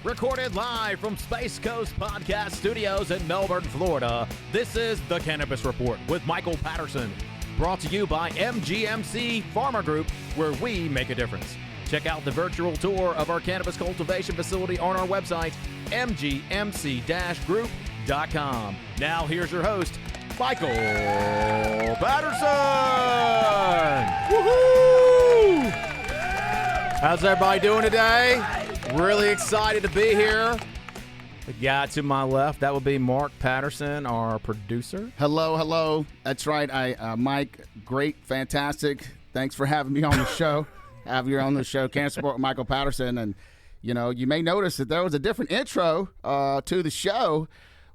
Recorded live from Space Coast Podcast Studios in Melbourne, Florida, this is The Cannabis Report with Michael Patterson. Brought to you by MGMC Farmer Group, where we make a difference. Check out the virtual tour of our cannabis cultivation facility on our website, mgmc-group.com. Now here's your host, Michael Patterson! Woohoo! How's everybody doing today? Really excited to be here. The guy to my left, that would be Mark Patterson, our producer. Hello. That's right. Mike, great, fantastic. Thanks for having me on the show. Have you on the show, Cannabis Report with Michael Patterson. And, you know, you may notice that there was a different intro to the show.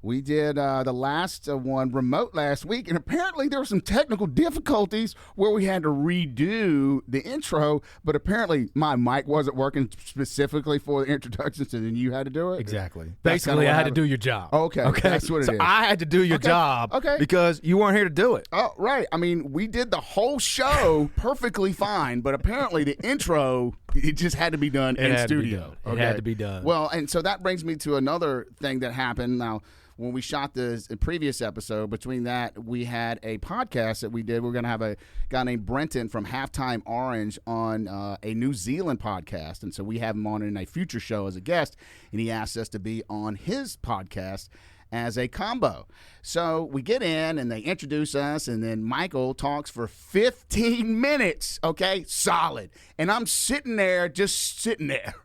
We did the last one remote last week, and apparently there were some technical difficulties where we had to redo the intro, but apparently my mic wasn't working specifically for the introduction, so then you had to do it? Exactly. Basically, I had to do your job. Okay. That's what it is. I had to do your job because you weren't here to do it. Oh, right. I mean, we did the whole show perfectly fine, but apparently the intro, it just had to be done in studio. It had to be done. Well, and so that brings me to another thing that happened. Now, when we shot the previous episode, between that, we had a podcast that we did. We're going to have a guy named Brenton from Halftime Orange on a New Zealand podcast. And so we have him on in a future show as a guest, and he asked us to be on his podcast as a combo. So we get in, and they introduce us, and then Michael talks for 15 minutes, okay? Solid. And I'm sitting there,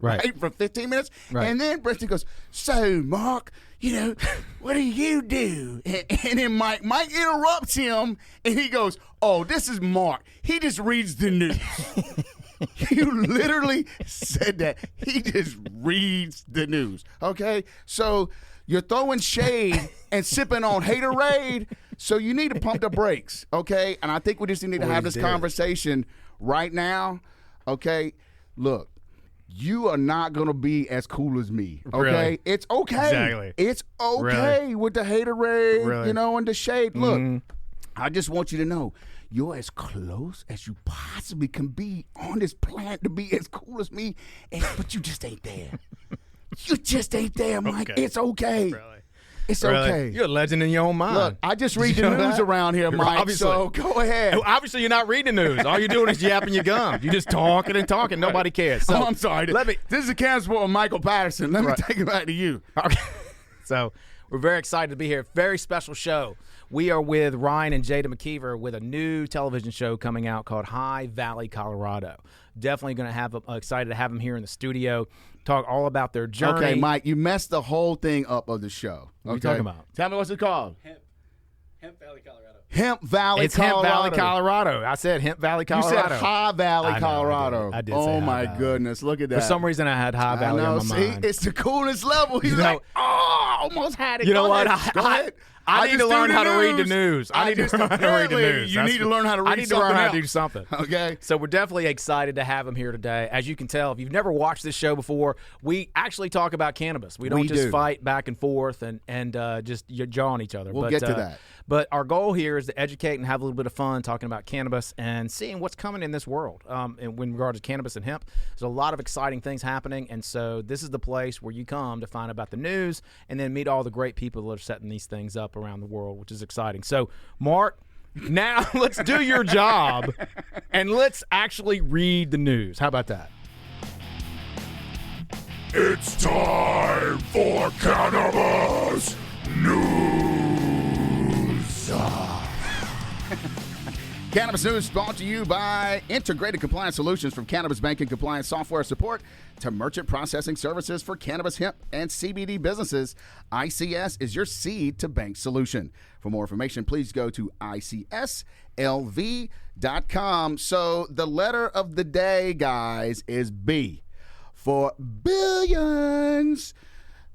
right, for 15 minutes. Right. And then Brenton goes, "So, Mark, you know, what do you do?" And then Mike interrupts him, and he goes, "Oh, this is Mark. He just reads the news." You literally said that. He just reads the news, okay? So you're throwing shade and sipping on haterade, so you need to pump the brakes, okay? And I think we just need to have this conversation right now, okay? Look. You are not going to be as cool as me, okay? Really? It's okay. Exactly. It's okay with the haterade, you know, and the shade. Look, I just want you to know, you're as close as you possibly can be on this planet to be as cool as me, but you just ain't there. You just ain't there, Mike. Okay. It's okay. Really? It's okay. You're a legend in your own mind. Look, I just read the news around here, Mike, obviously. So go ahead. Obviously, you're not reading the news. All you're doing is yapping your gum. You're just talking and talking. Nobody cares. So, I'm sorry. This is a Cannabis Report with Michael Patterson. Let me take it back to you. Okay. So we're very excited to be here. Very special show. We are with Ryan and Jaida McKeever with a new television show coming out called Hemp Valley Colorado. Definitely going to have excited to have them here in the studio. Talk all about their journey. Okay, Mike, you messed the whole thing up of the show. What are you talking about? Tell me what's it called. Hemp Valley, Colorado. Hemp Valley, it's Colorado. Hemp Valley, Colorado. I said Hemp Valley, Colorado. You said High Valley, Colorado. I did say Oh, my Valley. goodness. Look at that. For some reason, I had High Valley on my mind. It's the coolest level. He's like, almost had it. You know what? Go ahead. I need to learn how to read the news. I need to learn how to read the news. You need to learn how to read I need to learn how to do something. Okay. So we're definitely excited to have him here today. As you can tell, if you've never watched this show before, we actually talk about cannabis. We don't just fight back and forth and just jaw on each other. We'll get to that. But our goal here is to educate and have a little bit of fun talking about cannabis and seeing what's coming in this world. In regards to cannabis and hemp, there's a lot of exciting things happening, and so this is the place where you come to find about the news and then meet all the great people that are setting these things up around the world, which is exciting. So, Mark, now let's do your job and let's actually read the news. How about that? It's time for Cannabis News. Cannabis News brought to you by Integrated Compliance Solutions, from cannabis banking compliance software support to merchant processing services for cannabis, hemp, and CBD businesses. ICS is your seed to bank solution. For more information, please go to ICSLV.com. So the letter of the day, guys, is B for billions.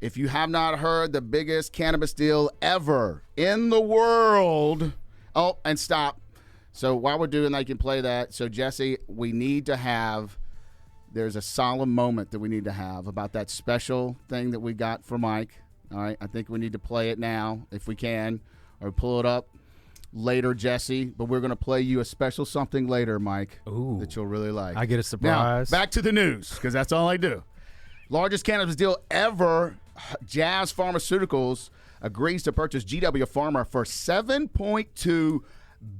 If you have not heard, the biggest cannabis deal ever in the world. Oh, and stop. So while we're doing that, you can play that. So, Jesse, we need to have, there's a solemn moment that we need to have about that special thing that we got for Mike. All right, I think we need to play it now if we can, or pull it up later, Jesse. But we're going to play you a special something later, Mike, that you'll really like. I get a surprise. Now, back to the news, because that's all I do. Largest cannabis deal ever. Jazz Pharmaceuticals agrees to purchase GW Pharma for $7.2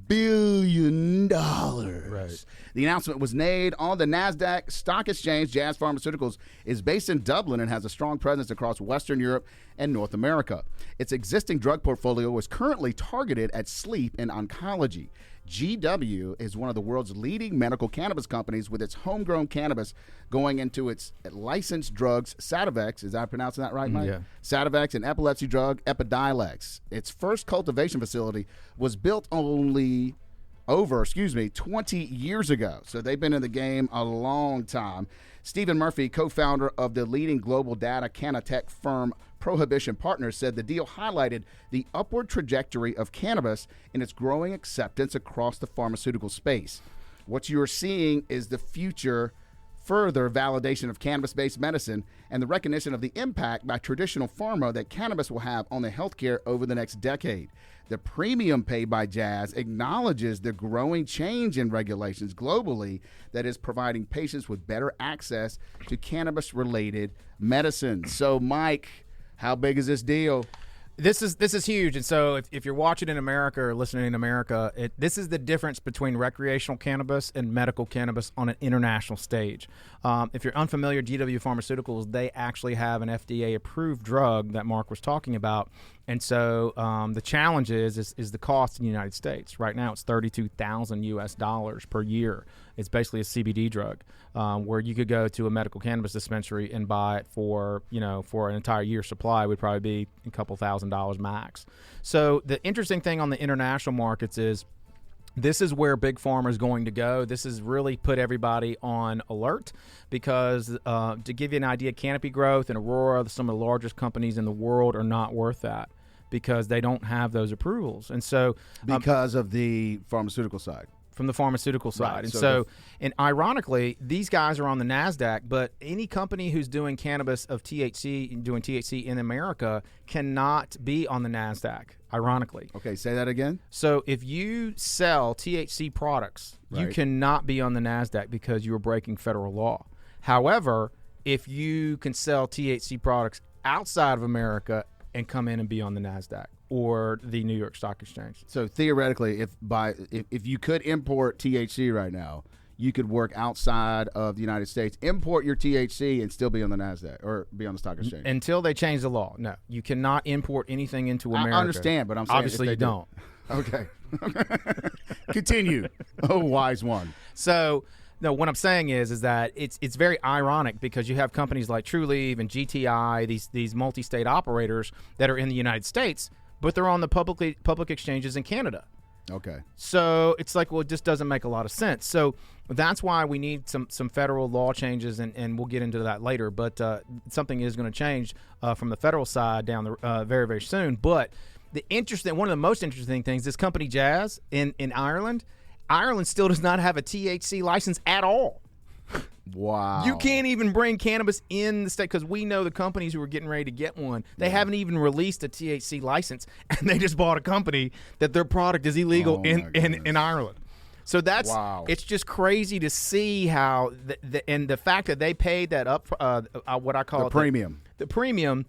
billion. Right. The announcement was made on the NASDAQ Stock Exchange. Jazz Pharmaceuticals is based in Dublin and has a strong presence across Western Europe and North America. Its existing drug portfolio is currently targeted at sleep and oncology. GW is one of the world's leading medical cannabis companies, with its homegrown cannabis going into its licensed drugs, Sativex. Is I pronouncing that right, Mike? Yeah. Sativex, and epilepsy drug, Epidiolex. Its first cultivation facility was built over 20 years ago. So they've been in the game a long time. Stephen Murphy, co-founder of the leading global data cannatech firm Prohibition Partners, said the deal highlighted the upward trajectory of cannabis and its growing acceptance across the pharmaceutical space. What you're seeing is the future further validation of cannabis-based medicine and the recognition of the impact by traditional pharma that cannabis will have on the healthcare over the next decade. The premium paid by Jazz acknowledges the growing change in regulations globally that is providing patients with better access to cannabis-related medicines. So, Mike, how big is this deal? This is huge, and so if you're watching in America or listening in America, this is the difference between recreational cannabis and medical cannabis on an international stage. If you're unfamiliar, GW Pharmaceuticals, they actually have an FDA-approved drug that Mark was talking about, and so the challenge is the cost in the United States. Right now, it's $32,000 US per year. It's basically a CBD drug, where you could go to a medical cannabis dispensary and buy it for an entire year's supply would probably be a couple $1,000s max. So the interesting thing on the international markets is this is where Big Pharma is going to go. This has really put everybody on alert because to give you an idea, Canopy Growth and Aurora, some of the largest companies in the world, are not worth that because they don't have those approvals. And so because of the pharmaceutical side. From the pharmaceutical side. Right, And so and ironically, these guys are on the NASDAQ, but any company who's doing cannabis of THC, doing THC in America, cannot be on the NASDAQ, ironically. Okay, say that again. So if you sell THC products, you Right. cannot be on the NASDAQ because you are breaking federal law. However, if you can sell THC products outside of America and come in and be on the NASDAQ or the New York Stock Exchange. So theoretically, if you could import THC right now, you could work outside of the United States, import your THC, and still be on the NASDAQ or be on the stock exchange. Until they change the law. No, you cannot import anything into America. I understand, but I'm saying obviously if you they don't. Okay. Continue. Oh, wise one. So, no, what I'm saying is that it's very ironic because you have companies like Trulieve and GTI, these multi-state operators that are in the United States, but they're on the public exchanges in Canada. Okay. So it's like, well, it just doesn't make a lot of sense. So that's why we need some federal law changes, and we'll get into that later. But something is going to change from the federal side down the very, very soon. But one of the most interesting things, this company Jazz in Ireland still does not have a THC license at all. Wow. You can't even bring cannabis in the state because we know the companies who are getting ready to get one, they haven't even released a THC license, and they just bought a company that their product is illegal in Ireland. So that's it's just crazy to see how and the fact that they paid that up what I call the premium. The premium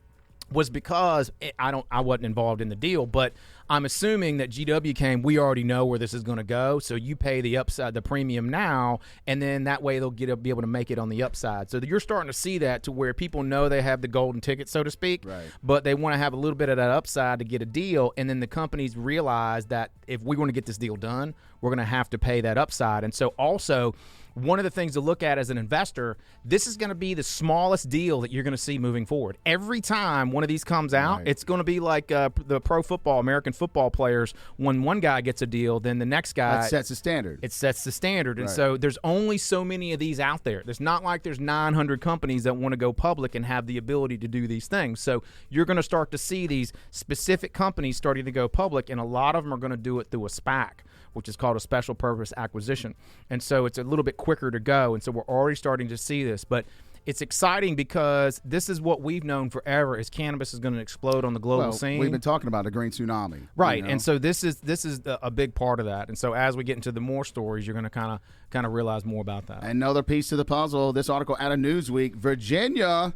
was because I wasn't involved in the deal, but I'm assuming that GW came, we already know where this is going to go, so you pay the upside, the premium now, and then that way they'll be able to make it on the upside. So you're starting to see that to where people know they have the golden ticket, so to speak, right. But they want to have a little bit of that upside to get a deal, and then the companies realize that if we want to get this deal done, we're going to have to pay that upside. And so also, one of the things to look at as an investor, this is going to be the smallest deal that you're going to see moving forward. Every time one of these comes out, right. It's going to be like the pro football, American football players. When one guy gets a deal, then the next guy. That sets the standard. It sets the standard. And right. so there's only so many of these out there. It's not like there's 900 companies that want to go public and have the ability to do these things. So you're going to start to see these specific companies starting to go public, and a lot of them are going to do it through a SPAC, which is called a special purpose acquisition. And so it's a little bit quicker to go. And so we're already starting to see this. But it's exciting because this is what we've known forever is cannabis is going to explode on the global scene. We've been talking about the green tsunami. Right. You know? And so this is a big part of that. And so as we get into the more stories, you're going to kind of realize more about that. Another piece to the puzzle, this article out of Newsweek, Virginia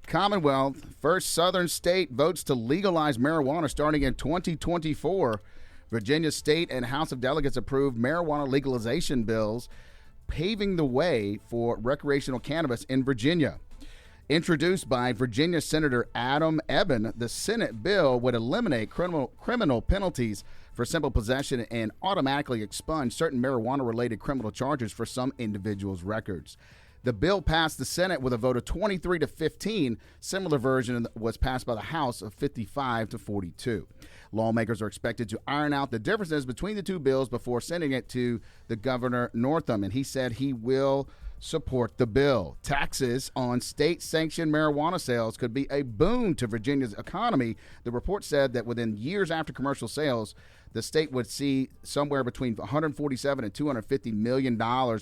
Commonwealth, first southern state votes to legalize marijuana starting in 2024. Virginia State and House of Delegates approved marijuana legalization bills, paving the way for recreational cannabis in Virginia. Introduced by Virginia Senator Adam Ebbin, the Senate bill would eliminate criminal penalties for simple possession and automatically expunge certain marijuana-related criminal charges for some individuals' records. The bill passed the Senate with a vote of 23 to 15. Similar version was passed by the House of 55 to 42. Lawmakers are expected to iron out the differences between the two bills before sending it to the Governor Northam, and he said he will support the bill. Taxes on state-sanctioned marijuana sales could be a boon to Virginia's economy. The report said that within years after commercial sales, the state would see somewhere between $147 and $250 million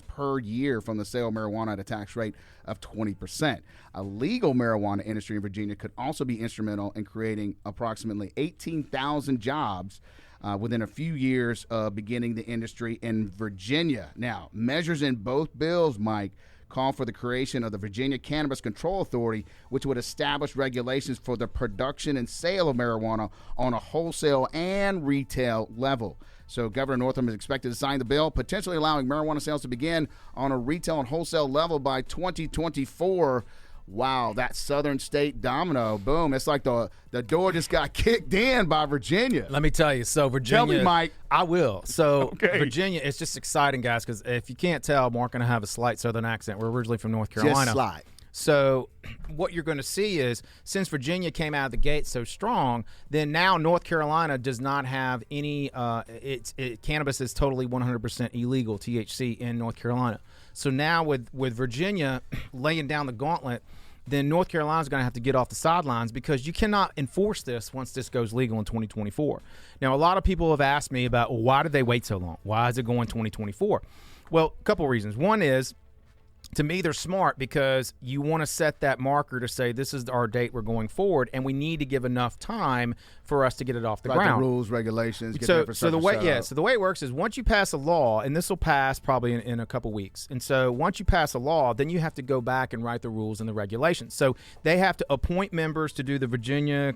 per year from the sale of marijuana at a tax rate of 20%. A legal marijuana industry in Virginia could also be instrumental in creating approximately 18,000 jobs within a few years of beginning the industry in Virginia. Now, measures in both bills, Mike, call for the creation of the Virginia Cannabis Control Authority, which would establish regulations for the production and sale of marijuana on a wholesale and retail level. So Governor Northam is expected to sign the bill, potentially allowing marijuana sales to begin on a retail and wholesale level by 2024. Wow, that southern state domino, boom. It's like the door just got kicked in by Virginia. Let me tell you. So Virginia. Tell me, Mike. I will. So Okay. Virginia, it's just exciting, guys, because if you can't tell, Mark and I have a slight southern accent. We're originally from North Carolina. Just slide. So what you're going to see is, since Virginia came out of the gate so strong, then now North Carolina does not have any cannabis is totally 100% illegal, THC, in North Carolina. So now with Virginia laying down the gauntlet, then North Carolina's going to have to get off the sidelines because you cannot enforce this once this goes legal in 2024. Now, a lot of people have asked me about, well, why did they wait so long? Why is it going 2024? Well, a couple of reasons. One is, to me, they're smart because you want to set that marker to say this is our date we're going forward, and we need to give enough time for us to get it off the ground. The rules, regulations. Get So there the way for so the way it works is once you pass a law, and this will pass probably in a couple weeks, and so once you pass a law, then you have to go back and write the rules and the regulations. So they have to appoint members to do the Virginia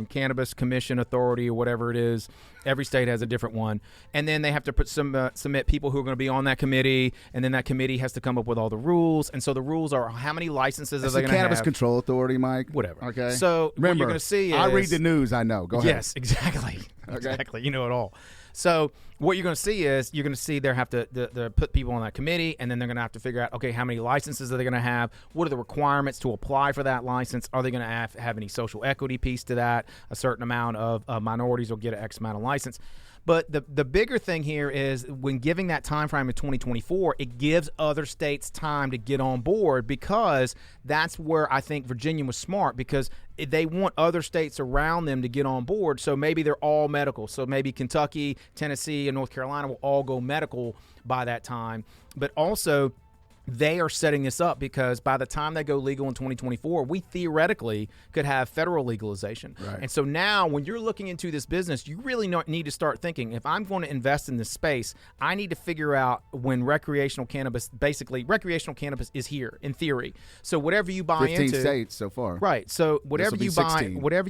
Cannabis Commission Authority or whatever it is. Every state has a different one, and then they have to submit people who are going to be on that committee, and then that committee has to come up with all the rules. And so the rules are how many licenses are they going to have? Cannabis Control Authority, Mike. Whatever. Okay. So remember, what you're going to see is I read the news. I know. Go ahead. Yes, exactly. Exactly. You know it all. So what you're going to see is you're going to see they have to put people on that committee, and then they're going to have to figure out, okay, how many licenses are they going to have? What are the requirements to apply for that license? Are they going to have any social equity piece to that? A certain amount of minorities will get an X amount of license. But the bigger thing here is when giving that time frame of 2024, it gives other states time to get on board, because that's where I think Virginia was smart, because they want other states around them to get on board. So maybe they're all medical. So maybe Kentucky, Tennessee, and North Carolina will all go medical by that time. But also, they are setting this up because by the time they go legal in 2024, we theoretically could have federal legalization. Right. And so now when you're looking into this business, you really need to start thinking, if I'm going to invest in this space, I need to figure out when recreational cannabis is here in theory. So whatever you buy 15 into. states so far. Right. So whatever This'll be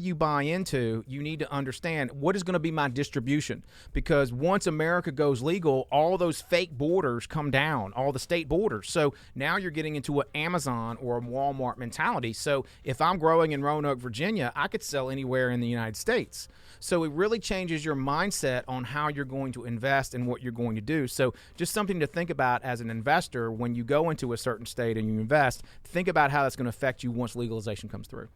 you buy into, you need to understand what is going to be my distribution, because once America goes legal, all those fake borders come down, all the state borders. So now you're getting into an Amazon or a Walmart mentality. So if I'm growing in Roanoke, Virginia, I could sell anywhere in the United States. So it really changes your mindset on how you're going to invest and what you're going to do. So just something to think about as an investor when you go into a certain state and you invest. Think about how that's going to affect you once legalization comes through.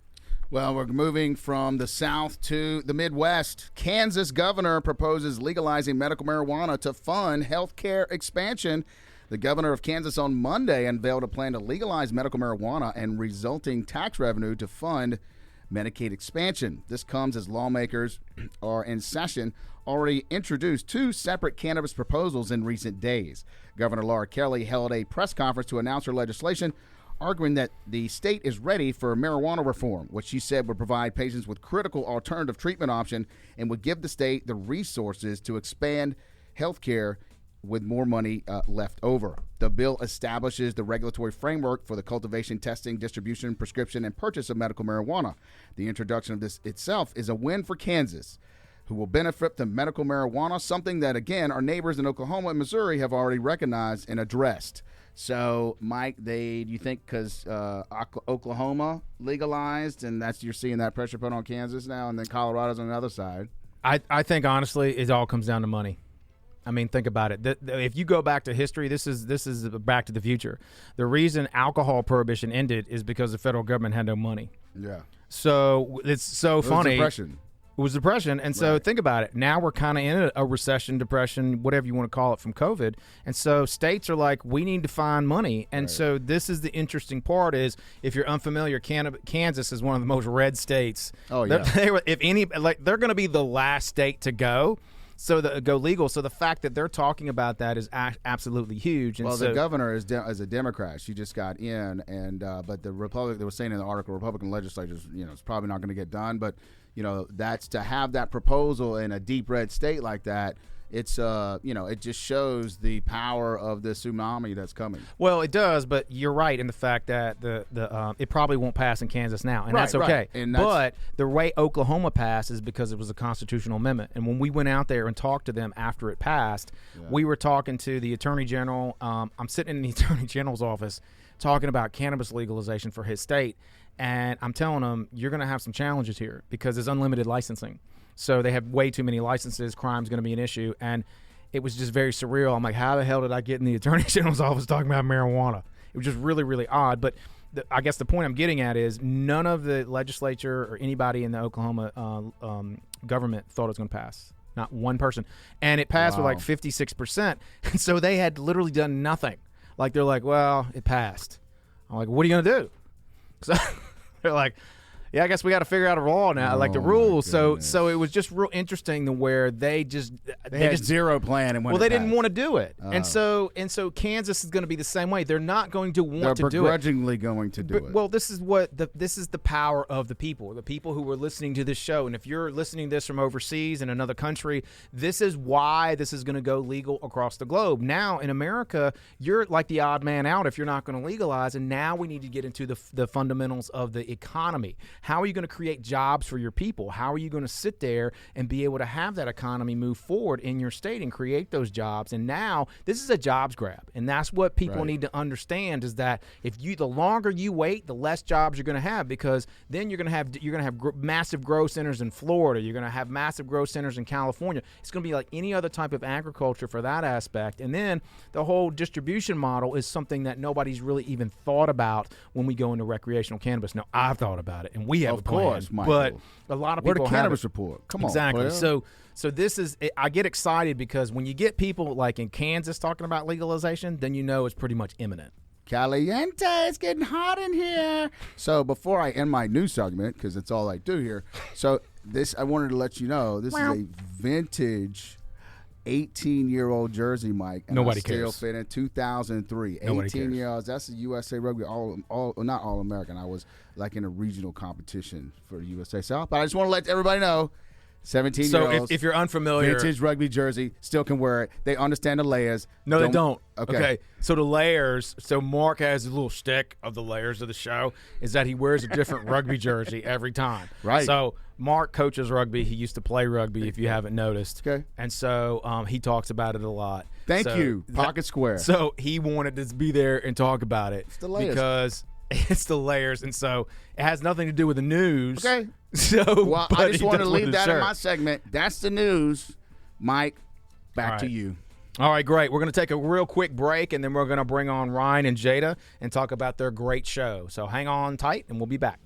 Well, we're moving from the South to the Midwest. Kansas governor proposes legalizing medical marijuana to fund health care expansion. The governor of Kansas on Monday unveiled a plan to legalize medical marijuana and resulting tax revenue to fund Medicaid expansion. This comes as lawmakers are in session already introduced two separate cannabis proposals in recent days. Governor Laura Kelly held a press conference to announce her legislation, arguing that the state is ready for marijuana reform, which she said would provide patients with critical alternative treatment option and would give the state the resources to expand health care with more money left over. The bill establishes the regulatory framework for the cultivation, testing, distribution, prescription, and purchase of medical marijuana. The introduction of this itself is a win for Kansas, who will benefit from medical marijuana, something that, again, our neighbors in Oklahoma and Missouri have already recognized and addressed. So, Mike, do you think because Oklahoma legalized, and you're seeing that pressure put on Kansas now, and then Colorado's on the other side? I think, honestly, it all comes down to money. I mean, think about it. If you go back to history, this is Back to the Future. The reason alcohol prohibition ended is because the federal government had no money. Yeah. So it's so funny. It was depression. And so think about it. Now we're kind of in a recession, depression, whatever you want to call it, from COVID. And so states are like, we need to find money. And so this is the interesting part is, if you're unfamiliar, Kansas is one of the most red states. Oh, yeah. They're going to be the last state to go. So go legal. So the fact that they're talking about that is absolutely huge. And the governor is a Democrat. She just got in, and but the Republican, they were saying in the article, Republican legislators, it's probably not going to get done. But that's to have that proposal in a deep red state like that. It's it just shows the power of the tsunami that's coming. Well, it does, but you're right in the fact that it probably won't pass in Kansas now, and that's okay. And but the way Oklahoma passed is because it was a constitutional amendment. And when we went out there and talked to them after it passed, we were talking to the Attorney General. I'm sitting in the Attorney General's office talking about cannabis legalization for his state, and I'm telling him, you're going to have some challenges here because there's unlimited licensing. So they have way too many licenses. Crime's going to be an issue. And it was just very surreal. I'm like, how the hell did I get in the Attorney General's office talking about marijuana? It was just really, really odd. But I guess the point I'm getting at is none of the legislature or anybody in the Oklahoma government thought it was going to pass. Not one person. And it passed with like 56%. And so they had literally done nothing. Like, they're like, well, it passed. I'm like, what are you going to do? So they're like, yeah, I guess we got to figure out a law now, like the rules. So it was just real interesting to where they had zero plan. And they didn't want to do it. And so Kansas is going to be the same way. They're not going to want to do it. They're begrudgingly going to do it. Well, this is the power of the people who are listening to this show. And if you're listening to this from overseas in another country, this is why this is going to go legal across the globe. Now in America, you're like the odd man out if you're not going to legalize. And now we need to get into the fundamentals of the economy. How are you going to create jobs for your people? How are you going to sit there and be able to have that economy move forward in your state and create those jobs? And now this is a jobs grab. And that's what people need to understand is that the longer you wait, the less jobs you're going to have, because then you're going to have massive growth centers in Florida. You're going to have massive growth centers in California. It's going to be like any other type of agriculture for that aspect. And then the whole distribution model is something that nobody's really even thought about when we go into recreational cannabis. Now, I've thought about it, and we have of course, plan, but a lot of people Where the Cannabis haven't. Report. Come on, exactly. Player. So this is. I get excited because when you get people like in Kansas talking about legalization, then you know it's pretty much imminent. Caliente, it's getting hot in here. So before I end my news segment, because it's all I do here, I wanted to let you know this is a vintage 18-year-old jersey, Mike. And Nobody still cares. fit in 2003. 18-year-olds. That's the USA Rugby not All-American. I was like in a regional competition for USA South. But I just want to let everybody know, 17-year-olds. So if you're unfamiliar, vintage rugby jersey, still can wear it. They understand the layers. No, they don't. Okay. So the layers. So Mark has a little shtick of the layers of the show is that he wears a different rugby jersey every time. Right. So Mark coaches rugby. He used to play rugby, if you haven't noticed. Okay. And so he talks about it a lot. Thank you. Pocket square. So he wanted to be there and talk about it. It's the layers. Because it's the layers. And so it has nothing to do with the news. Okay. So, well, I just want to leave that in my segment. That's the news. Mike, back to you. All right, great. We're going to take a real quick break, and then we're going to bring on Ryan and Jaida and talk about their great show. So hang on tight, and we'll be back.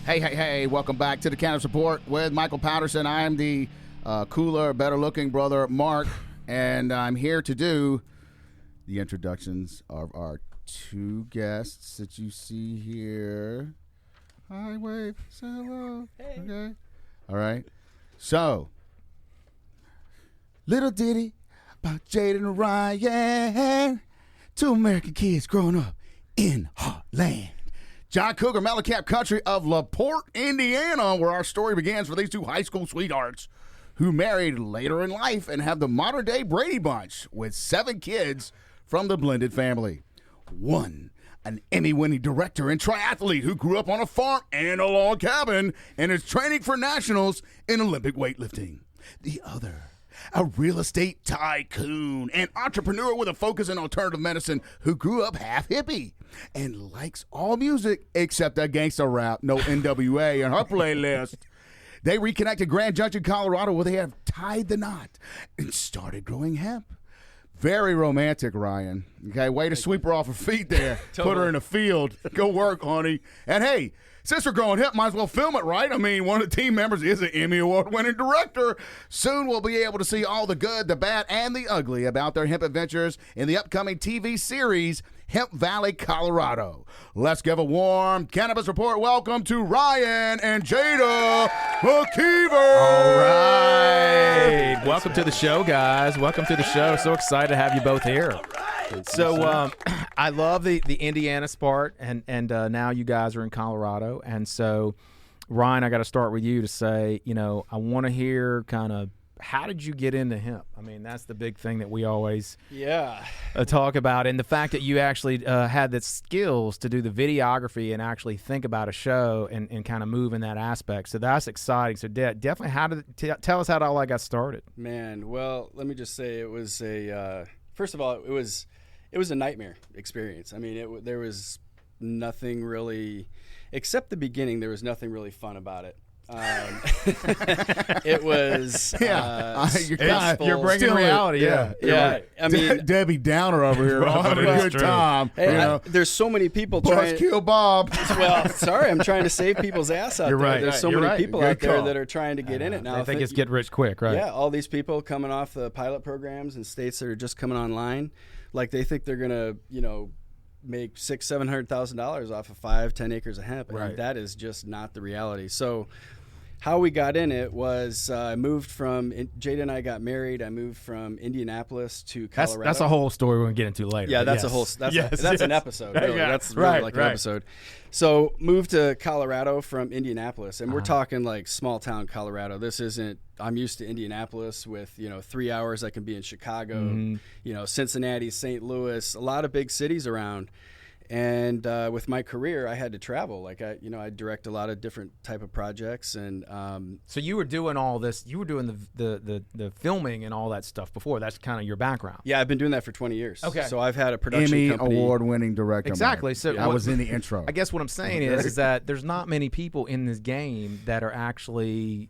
Hey, welcome back to the Cannabis Report with Michael Patterson. I am the cooler, better-looking brother, Mark, and I'm here to do the introductions of our two guests that you see here. Hi, wave, say hello. Hey. Okay. All right. So, little ditty about Jaida and Ryan. Two American kids growing up in Heartland. John Cougar, Mellencamp Country of LaPorte, Indiana, where our story begins for these two high school sweethearts who married later in life and have the modern-day Brady Bunch with 7 kids from the blended family. One, an Emmy-winning director and triathlete who grew up on a farm and a log cabin and is training for nationals in Olympic weightlifting. The other, a real estate tycoon and entrepreneur with a focus in alternative medicine who grew up half hippie and likes all music except that gangsta rap, no NWA in her playlist. They reconnected Grand Junction, Colorado, where they have tied the knot and started growing hemp. Very romantic, Ryan. Okay, way to sweep her off her feet there. Totally. Put her in a field. Go work, honey. And hey, since we're growing hemp, might as well film it, right? I mean, one of the team members is an Emmy Award-winning director. Soon we'll be able to see all the good, the bad, and the ugly about their hemp adventures in the upcoming TV series, Hemp Valley, Colorado. Let's give a warm Cannabis Report welcome to Ryan and Jaida McKeever. All right. Welcome to the show, guys. Welcome to the show. So excited to have you both here. So I love the Indiana part, and now you guys are in Colorado. And so, Ryan, I got to start with you to say, I want to hear kind of how did you get into hemp? I mean, that's the big thing that we always talk about. And the fact that you actually had the skills to do the videography and actually think about a show and kind of move in that aspect. So that's exciting. So definitely, tell us how all that got started. Man, well, let me just say it was first of all, it was a nightmare experience. I mean, there was nothing really, except the beginning, there was nothing really fun about it. It was you're bringing reality. Yeah. Right. I mean, Debbie Downer over here having a good time. Hey, there's so many people trying. Kill Bob. Well, sorry, I'm trying to save people's ass out You're there. Right. There's so many people out there that are trying to get in it now. I think it's get rich quick, right? Yeah, all these people coming off the pilot programs in states that are just coming online, like they think they're gonna, make $600,000-$700,000 off of 5-10 acres of hemp, and right. that is just not the reality. So how we got in it was I moved from Jaida and I got married. I moved from Indianapolis to Colorado. That's a whole story we're gonna get into later. Yeah, that's a whole. That's an episode. Really. Yeah. That's really like an right. episode. So moved to Colorado from Indianapolis, and we're talking like small town Colorado. This isn't. I'm used to Indianapolis with 3 hours. I can be in Chicago, Cincinnati, St. Louis, a lot of big cities around. And with my career, I had to travel. Like I direct a lot of different type of projects, and so you were doing all this. You were doing the filming and all that stuff before. That's kind of your background. Yeah, I've been doing that for 20 years. Okay, so I've had a production Emmy company. Award-winning director. Exactly. Mark. So I was in the intro. I guess what I'm saying is that there's not many people in this game that are actually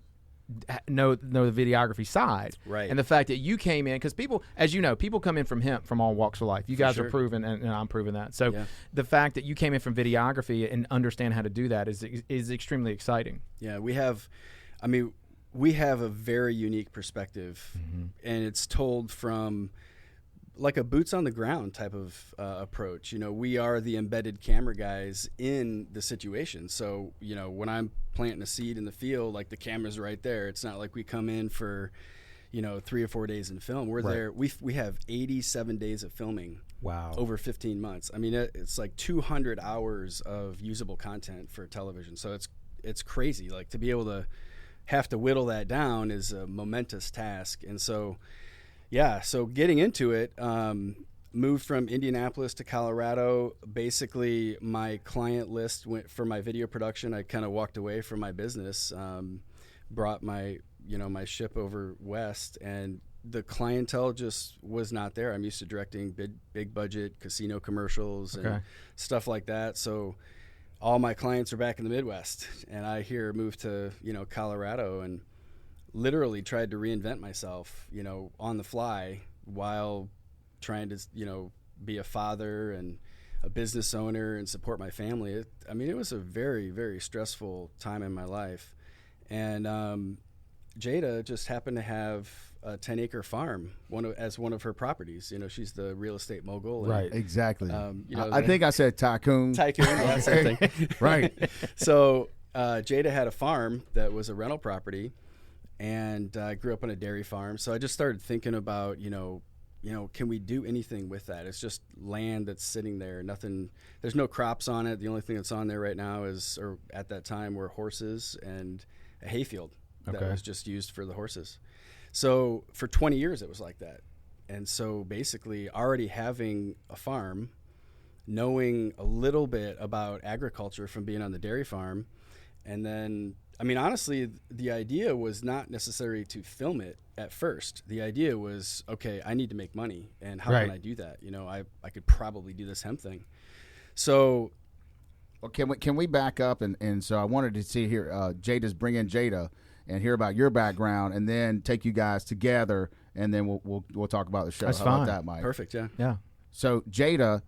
know the videography side, right? And the fact that you came in, because people, as you know, people come in from hemp from all walks of life. You guys are proven, and I'm proving that. So the fact that you came in from videography and understand how to do that is extremely exciting. Yeah, we have a very unique perspective, and it's told from like a boots on the ground type of approach. We are the embedded camera guys in the situation. So, when I'm planting a seed in the field, like the camera's right there. It's not like we come in for, 3 or 4 days in film. We're there. We have 87 days of filming. Wow. Over 15 months. I mean, it's like 200 hours of usable content for television. So it's crazy. Like to be able to have to whittle that down is a momentous task. And so, so getting into it, moved from Indianapolis to Colorado. Basically, my client list went for my video production. I kind of walked away from my business, brought my ship over west, and the clientele just was not there. I'm used to directing big budget casino commercials and stuff like that. So all my clients are back in the Midwest, and I here moved to Colorado and literally tried to reinvent myself, on the fly while trying to, be a father and a business owner and support my family. It was a very, very stressful time in my life. And Jaida just happened to have a 10-acre farm as one of her properties. She's the real estate mogul. And, right, exactly. I think I said tycoon. Yeah, same thing. Right. So Jaida had a farm that was a rental property, and I grew up on a dairy farm. So I just started thinking about, can we do anything with that? It's just land that's sitting there. Nothing. There's no crops on it. The only thing that's on there right now or at that time, were horses and a hayfield that was just used for the horses. So for 20 years, it was like that. And so basically, already having a farm, knowing a little bit about agriculture from being on the dairy farm, and then, I mean, honestly, the idea was not necessarily to film it at first. The idea was, okay, I need to make money, and how can I do that? I could probably do this hemp thing. So, well, can we back up? And so I wanted to see here, Jaida's bring in Jaida and hear about your background, and then take you guys together, and then we'll talk about the show. That's how fine. about that, Mike? Perfect. Yeah. Yeah. So Jaida,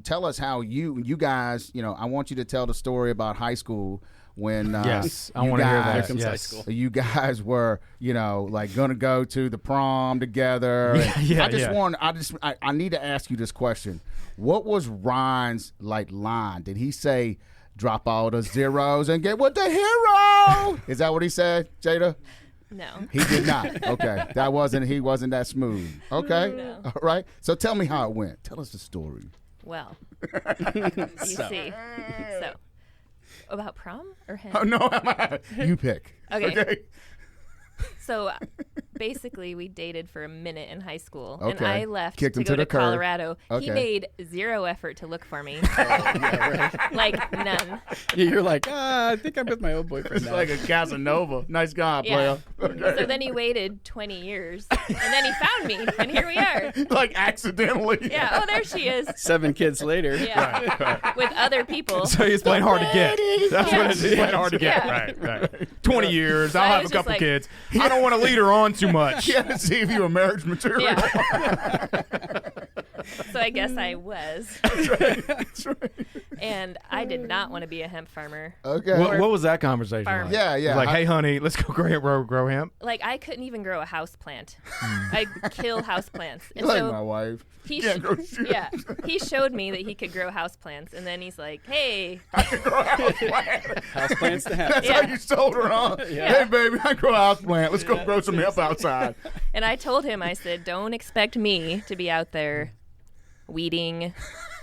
tell us how you guys, I want you to tell the story about high school when yes, I want to hear that. Yes. High school. You guys were, like gonna go to the prom together. I need to ask you this question. What was Ryan's line? Did he say, drop all the zeros and get with the hero? Is that what he said, Jaida? No. He did not. Okay. He wasn't that smooth. Okay. No. All right. So tell me how it went. Tell us the story. Well, you see. So, about prom or him? Oh, no. You pick. Okay. So basically, we dated for a minute in high school, and Okay. I left Kicked to him go to the to curb. Colorado. Okay. He made zero effort to look for me, like none. You're like, I think I'm with my old boyfriend It's now. like a Casanova. Nice guy, Yeah. player. Okay. So then he waited 20 years, and then he found me, and here we are. Like accidentally. Yeah. Oh, there she is. 7 kids later. Yeah. With other people. So he's playing hard to get. That's Yeah. what it is. He's playing hard to get. Yeah. Right. 20 years. I I'll have a was just couple like- kids. I don't want to lead her on too much. Yeah, to see if you were marriage material. Yeah. So I guess I was. That's right. And I did not want to be a hemp farmer. Okay. What was that conversation Farmer. like? Yeah, yeah. Like, hey, honey, let's go grow hemp. Like, I couldn't even grow a house plant. I kill house plants. And like so my wife. he Can't grow shit. yeah, he showed me that he could grow house plants, and then he's like, "Hey, House plants to have. That's Yeah. how you sold her on. Hey, baby, I grow a house plant. Let's go grow some hemp outside. And I told him, I said, don't expect me to be out there weeding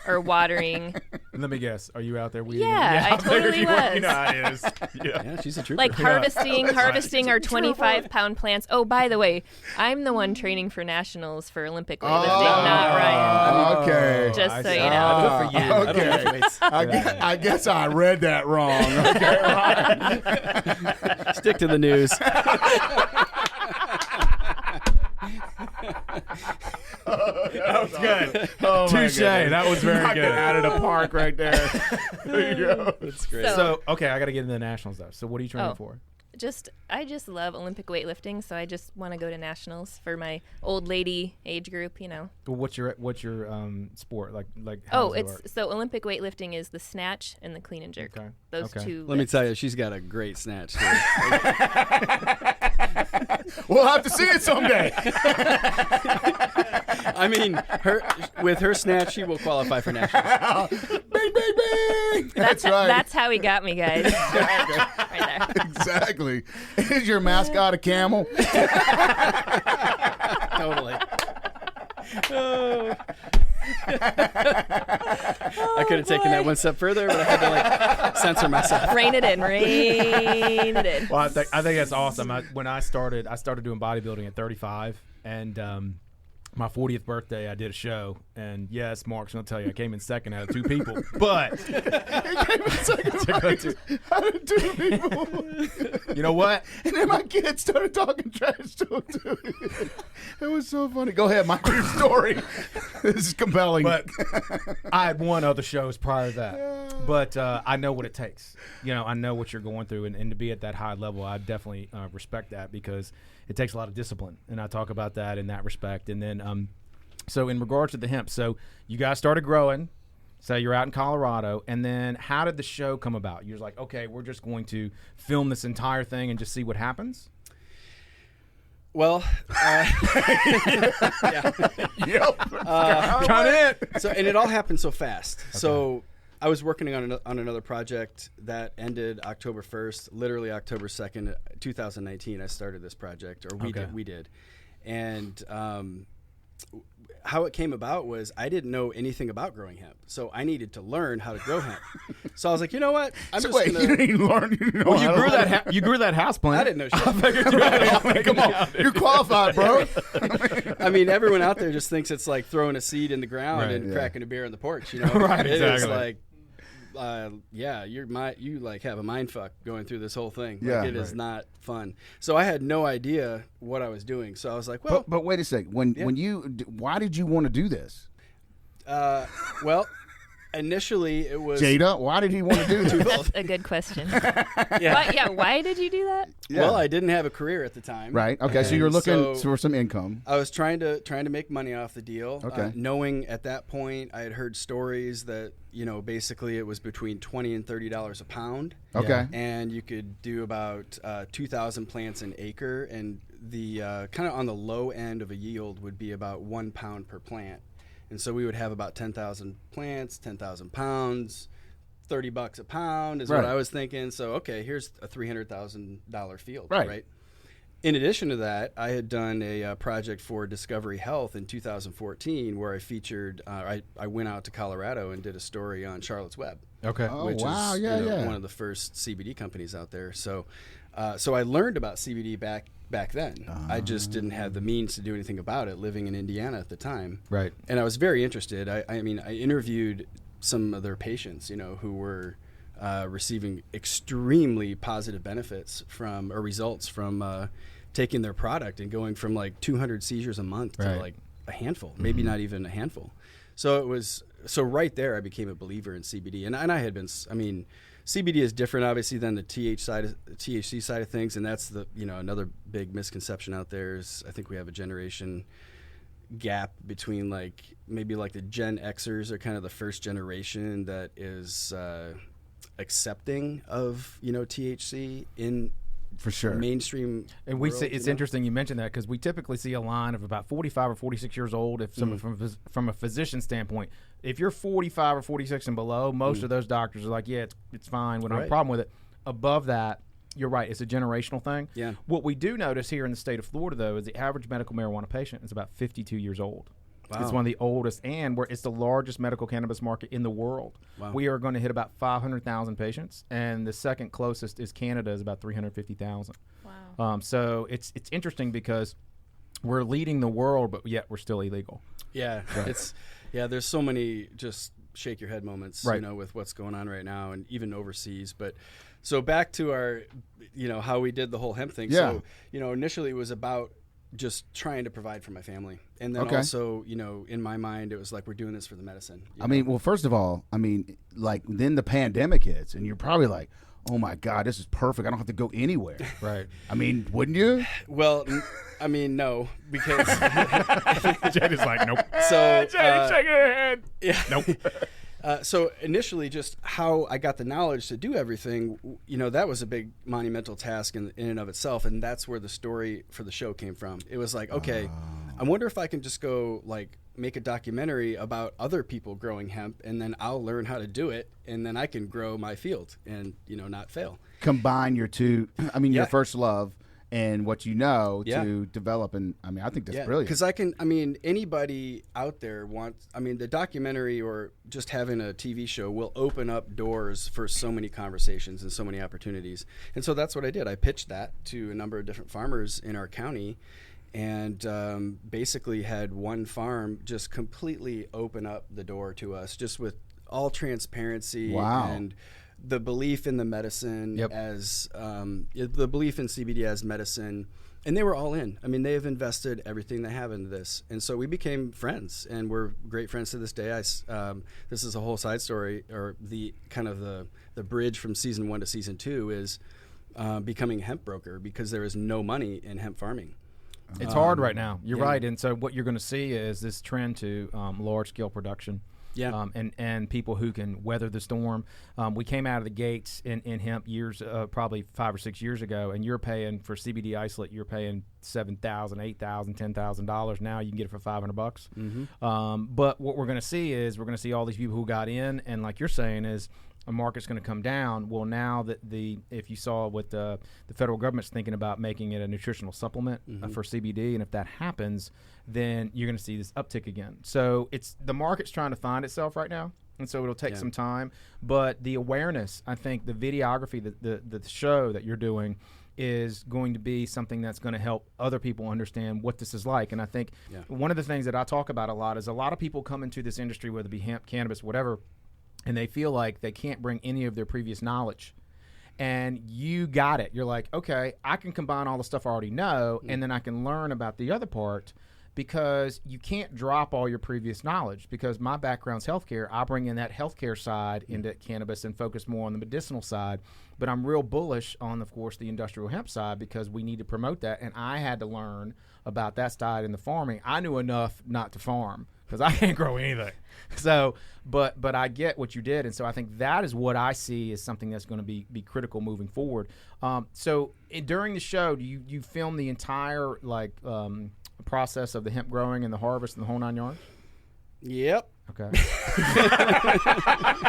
or watering. Let me guess. Are you out there weeding? Yeah, I figured totally you were. was. You know how it is. Yeah. Yeah, she's a trooper. Like harvesting our 25-pound plants. Oh, by the way, I'm the one training for nationals for Olympic weightlifting, not Ryan. Okay. Just I so see. you know. Good for you. I don't Okay. lift weights. I guess I read that wrong. Okay. Stick to the news. That was good. Oh, my Touche. goodness. That was very Knocked it good. out of the park right there. There you go. That's great. So, okay, I got to get into the nationals, though. So, what are you training Oh. for? I just love Olympic weightlifting, so I just want to go to nationals for my old lady age group, Well, what's your sport? Like Oh, how does it work? so Olympic weightlifting is the snatch and the clean and jerk. Okay. Those Okay. two. Let me lifts. tell you, she's got a great snatch. Too. We'll have to see it someday. I mean, with her snatch, she will qualify for nationals. Bing, bing, bing. That's right. That's how he got me, guys. Right there. Exactly. Is your mascot a camel? Totally. I could have taken that one step further, but I had to censor myself. Rein it in. Rein it in. Well, I think that's awesome. When I started doing bodybuilding at 35, and my 40th birthday, I did a show, and yes, Mark's gonna tell you I came in second out of 2 people, but Out of 2 people. you know what? And then my kids started talking trash to him, too. It was so funny. Go ahead, Mike, your story. This is compelling. But I had won other shows prior to that. But I know what it takes. I know what you're going through, and to be at that high level, I definitely respect that because it takes a lot of discipline, and I talk about that in that respect. And then, so in regards to the hemp, so you guys started growing. So you're out in Colorado, and then how did the show come about? You're like, okay, we're just going to film this entire thing and just see what happens? Well, yeah. Yep. Count it. So, and it all happened so fast. Okay. So I was working on another project that ended October 1st, literally October 2nd, 2019. I started this project, or we did. And how it came about was I didn't know anything about growing hemp, so I needed to learn how to grow hemp. So I was like, you know what? You didn't even learn. You grew that house plant. I didn't know shit. Come on, you're qualified, bro. I mean, everyone out there just thinks it's like throwing a seed in the ground and cracking a beer on the porch. You know, Right, It exactly. is like, you like have a mind fuck going through this whole thing. Yeah, It is not fun. So I had no idea what I was doing. So I was like, well, But wait a second. Why did you want to do this? well, initially it was Jada, why did he want to do this? That's a good question. yeah. Why did you do that? Well, I didn't have a career at the time. Right. Okay. So you were And looking for some income. I was trying to make money off the deal. Okay. Knowing at that point, I had heard stories that basically it was between $20 and $30 a pound. Okay. And you could do about 2,000 plants an acre, and the kind of on the low end of a yield would be about 1 pound per plant. And so we would have about 10,000 plants, 10,000 pounds, $30 a pound is what I was thinking. So, okay, here's a $300,000 field, right? In addition to that, I had done a project for Discovery Health in 2014 where I featured, I went out to Colorado and did a story on Charlotte's Web. Okay. Oh, Which wow. is Yeah. one of the first CBD companies out there. So I learned about CBD back then. I just didn't have the means to do anything about it, living in Indiana at the time. Right. And I was very interested. I interviewed some of their patients, who were receiving extremely positive benefits from or results from taking their product and going from like 200 seizures a month to like a handful, maybe not even a handful. So right there, I became a believer in CBD, and I had been. I mean, CBD is different, obviously, than the THC side of things, and that's the another big misconception out there is I think we have a generation gap between maybe the Gen Xers are kind of the first generation that is accepting of THC in For sure. mainstream. And we world, see it's interesting you mentioned that because we typically see a line of about 45 or 46 years old. If someone from a physician standpoint, if you're 45 or 46 and below, most of those doctors are like, yeah, it's fine. We don't have a problem with it. Above that, you're right. It's a generational thing. Yeah. What we do notice here in the state of Florida, though, is the average medical marijuana patient is about 52 years old. Wow. It's one of the oldest, and it's the largest medical cannabis market in the world. Wow. We are going to hit about 500,000 patients, and the second closest is Canada, is about 350,000. Wow. So it's interesting because we're leading the world, but yet we're still illegal. Yeah, there's so many just shake your head moments, with what's going on right now, and even overseas. But so back to our, how we did the whole hemp thing. Yeah. So initially it was about just trying to provide for my family, and then also in my mind it was like we're doing this for the medicine. I mean, well, first of all, then the pandemic hits, and you're probably like, oh my God, this is perfect. I don't have to go anywhere. Right. I mean, wouldn't you? Well, no, because Jade is like, nope. so Jade, shake your head. yeah. Nope. So initially, just how I got the knowledge to do everything, that was a big monumental task in and of itself, and that's where the story for the show came from. It was like, okay, I wonder if I can just go make a documentary about other people growing hemp, and then I'll learn how to do it, and then I can grow my field and not fail. Combine your two. Your first love and what to develop, and I think that's brilliant. Because anybody out there wants. The documentary or just having a TV show will open up doors for so many conversations and so many opportunities. And so that's what I did. I pitched that to a number of different farmers in our county, and basically had one farm just completely open up the door to us, just with all transparency and the belief in the medicine as the belief in CBD as medicine, and they were all in. They have invested everything they have into this, and so we became friends, and we're great friends to this day. This is a whole side story, or the kind of the bridge from season 1 to season 2 is becoming a hemp broker, because there is no money in hemp farming. It's hard right now. You're right. And so what you're going to see is this trend to large-scale production. Yeah. And people who can weather the storm. We came out of the gates in hemp years, probably 5 or 6 years ago, and you're paying for CBD isolate, you're paying $7,000, $8,000, $10,000. Now you can get it for $500. Mm-hmm. But what we're going to see is all these people who got in, and like you're saying is a market's going to come down. Well, now that if you saw what the federal government's thinking about making it a nutritional supplement for CBD, and if that happens, then you're going to see this uptick again. So the market's trying to find itself right now, and so it'll take some time. But the awareness, I think, the videography, the show that you're doing is going to be something that's going to help other people understand what this is like. And I think one of the things that I talk about a lot is a lot of people come into this industry, whether it be hemp, cannabis, whatever, and they feel like they can't bring any of their previous knowledge. And you got it. You're like, okay, I can combine all the stuff I already know, and then I can learn about the other part, because you can't drop all your previous knowledge. Because my background's healthcare, I bring in that healthcare side into cannabis and focus more on the medicinal side. But I'm real bullish on, of course, the industrial hemp side, because we need to promote that. And I had to learn about that side in the farming. I knew enough not to farm, because I can't grow anything. So, but I get what you did, and so I think that is what I see as something that's going to be critical moving forward. So during the show, do you film the entire process of the hemp growing and the harvest and the whole 9 yards? Yep. Okay.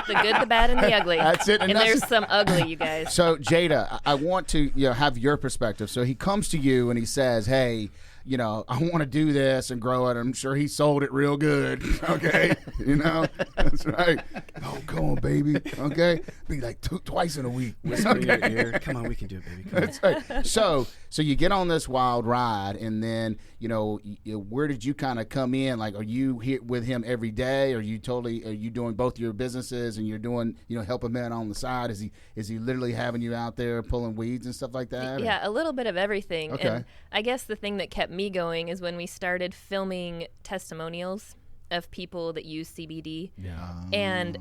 The good, the bad, and the ugly. That's it. And there's some ugly, you guys. So Jaida, I want to have your perspective. So he comes to you and he says, "Hey, I want to do this and grow it." I'm sure he sold it real good. Okay, that's right. Oh, come on, baby. Okay, be like twice in a week. Whisper in your ear. Come on, we can do it, baby. Come on. That's right. So you get on this wild ride, and then where did you kind of come in? Like, are you here with him every day? Are you doing both your businesses, and you're doing helping men on the side? Is he literally having you out there pulling weeds and stuff like that? Yeah, a little bit of everything. Okay. And I guess the thing that kept me going is when we started filming testimonials of people that use CBD. Yeah. And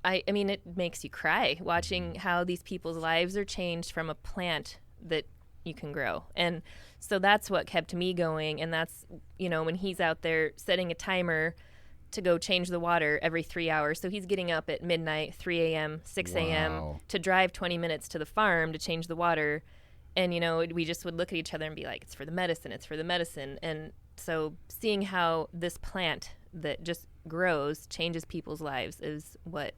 I mean, it makes you cry watching how these people's lives are changed from a plant that you can grow. And so that's what kept me going. And that's, when he's out there setting a timer to go change the water every 3 hours. So he's getting up at midnight, 3 a.m., 6 a.m. Wow. to drive 20 minutes to the farm to change the water. And, we just would look at each other and be like, it's for the medicine, it's for the medicine. And so seeing how this plant that just grows changes people's lives is what,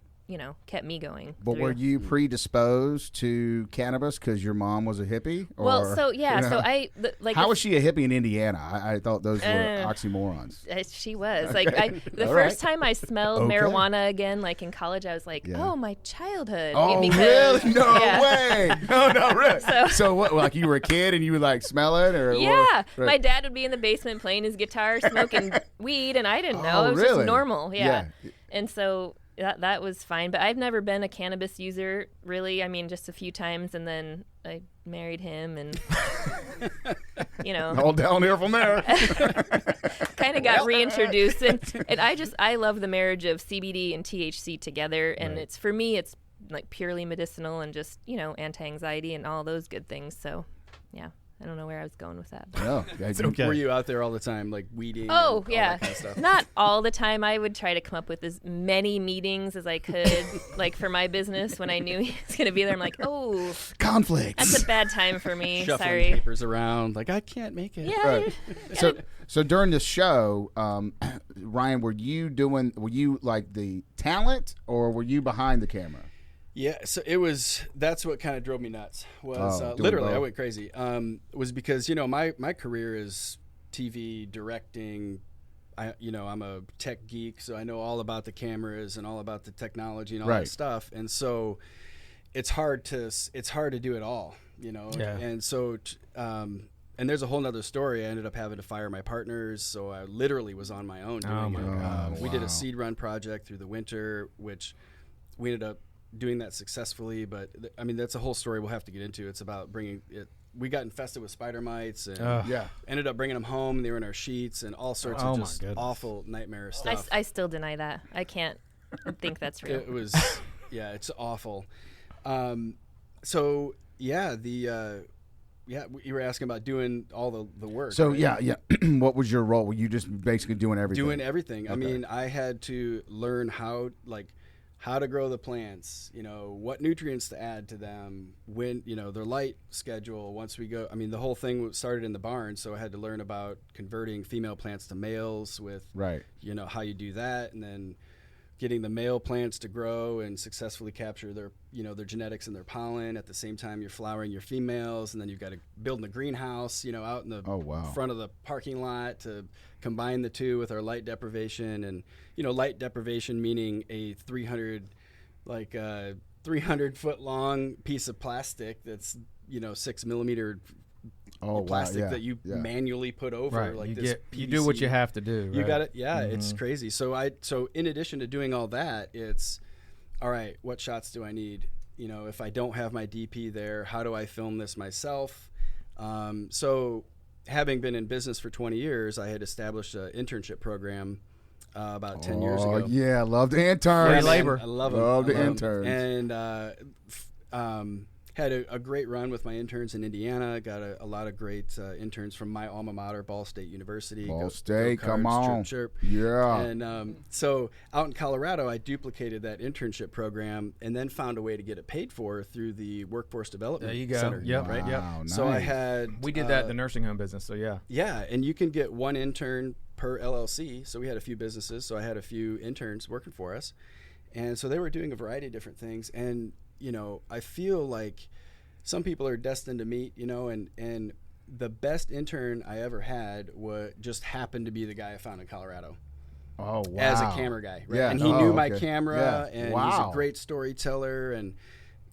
kept me going. But were you predisposed to cannabis because your mom was a hippie? Or, Well, so yeah, so I how was she a hippie in Indiana? I thought those were oxymorons. She was the first time I smelled marijuana again, like in college, I was like, oh, my childhood. Oh, because, really? No way. No, really. So what? Like you were a kid and you would like smell it, or yeah, or, my dad would be in the basement playing his guitar, smoking weed, and I didn't know. It was really? just normal. Yeah. Yeah. And so that was fine, but I've never been a cannabis user, really. I mean, just a few times, and then I married him, and all down here from there. kind of got reintroduced, and I love the marriage of CBD and THC together, and it's for me, it's like purely medicinal and just anti-anxiety and all those good things. So, yeah. I don't know where I was going with that. No, it's okay. Were you out there all the time, like weeding? Oh, and yeah. all that kind of stuff? Not all the time. I would try to come up with as many meetings as I could, like for my business when I knew he was going to be there. I'm like, oh, conflicts. that's a bad time for me. Shuffling Sorry. papers around, like I can't make it. Yeah. Right. So during the show, Ryan, were you like the talent, or were you behind the camera? Yeah, so that's what kind of drove me nuts. Was doing literally both. I went crazy. Was because my career is TV directing. I'm a tech geek, so I know all about the cameras and all about the technology and all that stuff. And so it's hard to do it all, Yeah. And so and there's a whole nother story. I ended up having to fire my partners, so I literally was on my own doing it. God. We did Wow. a seed run project through the winter, which we ended up doing that successfully, but that's a whole story we'll have to get into. It's about bringing it. We got infested with spider mites and ended up bringing them home. They were in our sheets and all sorts of just awful nightmare stuff. I still deny that. I can't think that's real. It was, it's awful. So yeah, you were asking about doing all the work. So right? yeah. What was your role? Were you just basically doing everything? Doing everything. Okay. I mean, I had to learn how to grow the plants, what nutrients to add to them, when, their light schedule. Once we go, the whole thing started in the barn, so I had to learn about converting female plants to males with, right. How you do that, and then getting the male plants to grow and successfully capture their genetics and their pollen. At the same time, you're flowering your females, and then you've got to build in a greenhouse, out in the front of the parking lot to combine the two with our light deprivation. And light deprivation meaning a 300 foot long piece of plastic that's 6 millimeter plastic that you manually put over. Right. You do what you have to do. You right? got it. Yeah, it's crazy. So in addition to doing all that, it's all right. What shots do I need? If I don't have my DP there, how do I film this myself? So having been in business for 20 years, I had established an internship program about 10 years ago. Oh yeah, I love the interns. Free labor. I love them. Love the interns. And had a great run with my interns in Indiana. Got a lot of great interns from my alma mater, Ball State University. Ball State, Cards, come on. chirp. Yeah. And so out in Colorado, I duplicated that internship program and then found a way to get it paid for through the Workforce Development There you go. Center. Yep. Right? Wow, nice. So I had... We did that in the nursing home business, so yeah. Yeah, and you can get one intern per LLC. So we had a few businesses, so I had a few interns working for us. And so they were doing a variety of different things. And, I feel like some people are destined to meet, and the best intern I ever had just happened to be the guy I found in Colorado. Oh, wow. As a camera guy, right? Yeah. And he knew my camera, and he's Wow. a great storyteller, and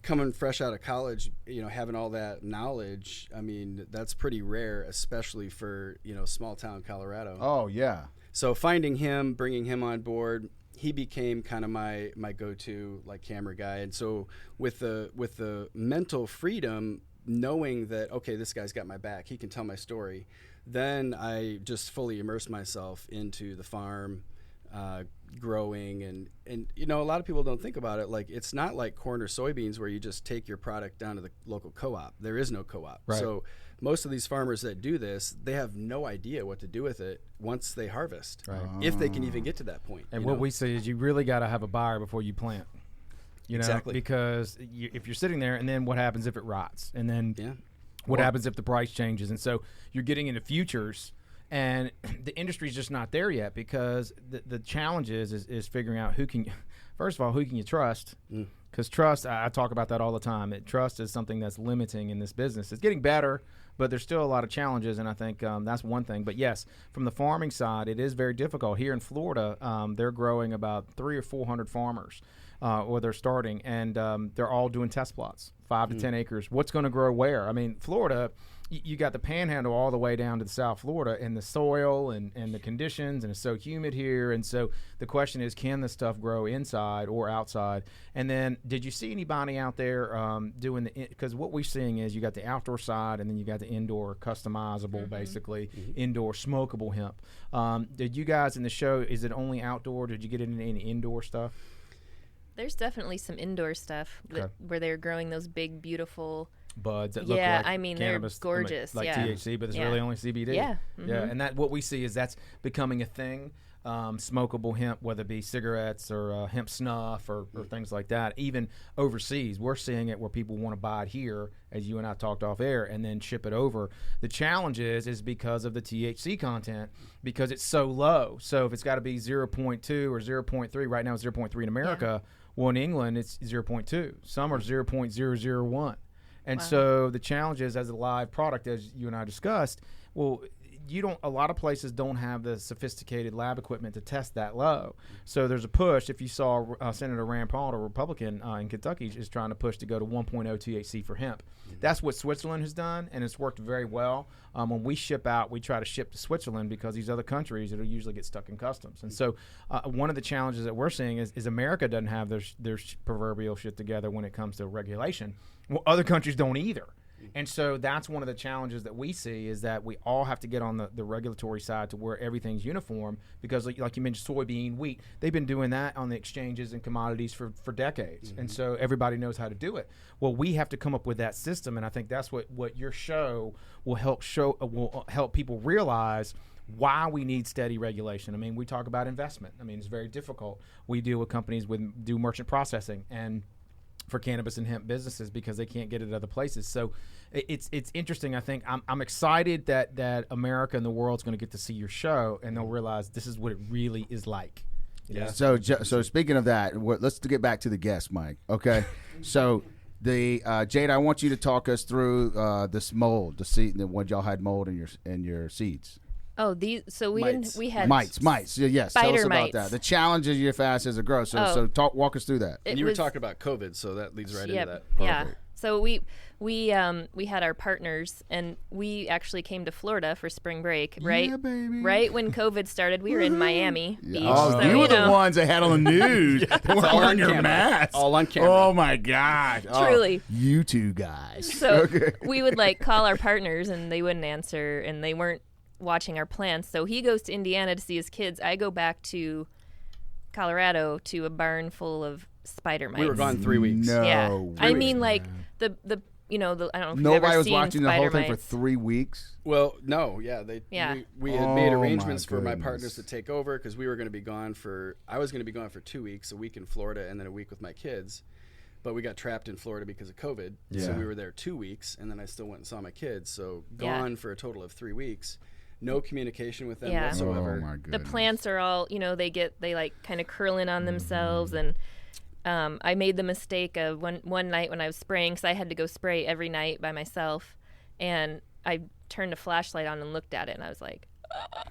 coming fresh out of college, having all that knowledge, I mean, that's pretty rare, especially for, small town Colorado. Oh, yeah. So finding him, bringing him on board, he became kind of my go-to camera guy. And so with the mental freedom, knowing that, okay, this guy's got my back, he can tell my story, then I just fully immersed myself into the farm, growing. And a lot of people don't think about it. It's not like corn or soybeans where you just take your product down to the local co-op. There is no co-op. Right. So most of these farmers that do this, they have no idea what to do with it once they harvest, Right. if they can even get to that point. And what we say is you really got to have a buyer before you plant. Exactly. Because if you're sitting there, and then what happens if it rots? And then what Well- happens if the price changes? And so you're getting into futures, and the industry's just not there yet because the challenge is figuring out first of all, who can you trust? Because trust, I talk about that all the time. Trust is something that's limiting in this business. It's getting better, but there's still a lot of challenges, and I think that's one thing. But yes, from the farming side, it is very difficult. Here in Florida, they're growing about 300 or 400 farmers, or they're starting, and they're all doing test plots, 5 to 10 acres. What's going to grow where? I mean, Florida, you got the panhandle all the way down to the South Florida, and the soil and the conditions, and it's so humid here. And so the question is, can this stuff grow inside or outside? And then did you see anybody out there doing because what we're seeing is you got the outdoor side, and then you got the indoor customizable, basically indoor smokable hemp. Did you guys in the show, is it only outdoor? Did you get into any indoor stuff? There's definitely some indoor stuff where they're growing those big, beautiful buds that look like I mean, cannabis, they're gorgeous. like THC, but it's really only CBD. Yeah. Yeah, and that what we see is that's becoming a thing. Smokable hemp, whether it be cigarettes or hemp snuff or things like that, even overseas, we're seeing it where people want to buy it here, as you and I talked off air, and then ship it over. The challenge is because of the THC content, because it's so low. So if it's got to be 0.2 or 0.3, right now it's 0.3 in America. Well, in England it's 0.2. Some are 0.001. And so the challenge is, as a live product, as you and I discussed, well, a lot of places don't have the sophisticated lab equipment to test that low. So there's a push. If you saw Senator Rand Paul, a Republican in Kentucky, is trying to push to go to 1.0 THC for hemp. That's what Switzerland has done, and it's worked very well. When we ship out, we try to ship to Switzerland because these other countries, it'll usually get stuck in customs. And so one of the challenges that we're seeing is America doesn't have their proverbial shit together when it comes to regulation. Well, other countries don't either. And so that's one of the challenges that we see, is that we all have to get on the regulatory side to where everything's uniform, because like you mentioned, soybean, wheat, they've been doing that on the exchanges and commodities for decades. And so everybody knows how to do it. Well, we have to come up with that system, and I think that's what your show will help people realize why we need steady regulation. I mean, we talk about investment. I mean, it's very difficult. We deal with companies do merchant processing and for cannabis and hemp businesses because they can't get it other places. So it's interesting. I think I'm excited that America and the world's going to get to see your show, and they'll realize this is what it really is like. Yeah. So speaking of that, let's get back to the guest, Mike. Okay. So Jada, I want you to talk us through this mold, the seed, what y'all had mold in your seeds. Oh, so we Mites. didn't. We had Mites. Yes. Tell us spider about mites. that. The challenges you face as a grower. So walk us through that. And you were talking about COVID, so that leads right into that. Yeah. So we had our partners, and we actually came to Florida for spring break, right? Yeah, baby. Right when COVID started, we were in Miami Beach. Oh, so, you were the know, ones that had on the news. They were wearing your masks. All on camera. Oh my God. Truly. You two guys. So we would call our partners, and they wouldn't answer, and they weren't watching our plants. So he goes to Indiana to see his kids. I go back to Colorado to a barn full of spider mites. We were gone 3 weeks. No. Yeah. I way. mean, I don't know if you've Nobody ever was seen watching the whole thing for mites. 3 weeks. Well, no, yeah, Yeah. we had made Oh, arrangements my for my goodness. partners to take over because we were going to be gone I was going to be gone for 2 weeks, a week in Florida and then a week with my kids. But we got trapped in Florida because of COVID, so Yeah. we were there 2 weeks, and then I still went and saw my kids. So Yeah. gone for a total of 3 weeks, no communication with them Yeah. whatsoever. Oh my The goodness. plants are all, they kind of curl in on themselves. And I made the mistake of one night when I was spraying, because I had to go spray every night by myself. And I turned a flashlight on and looked at it, and I was like, "Ah."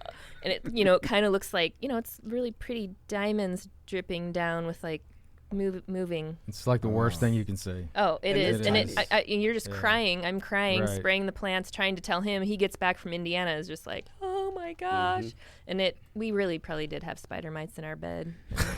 And it, it kind of looks like, it's really pretty diamonds dripping down with moving. It's like the worst thing you can see. Oh, it is. And is. and you're just crying. I'm crying, Right. spraying the plants, trying to tell him. He gets back from Indiana, is just like, oh my gosh. And we really probably did have spider mites in our bed.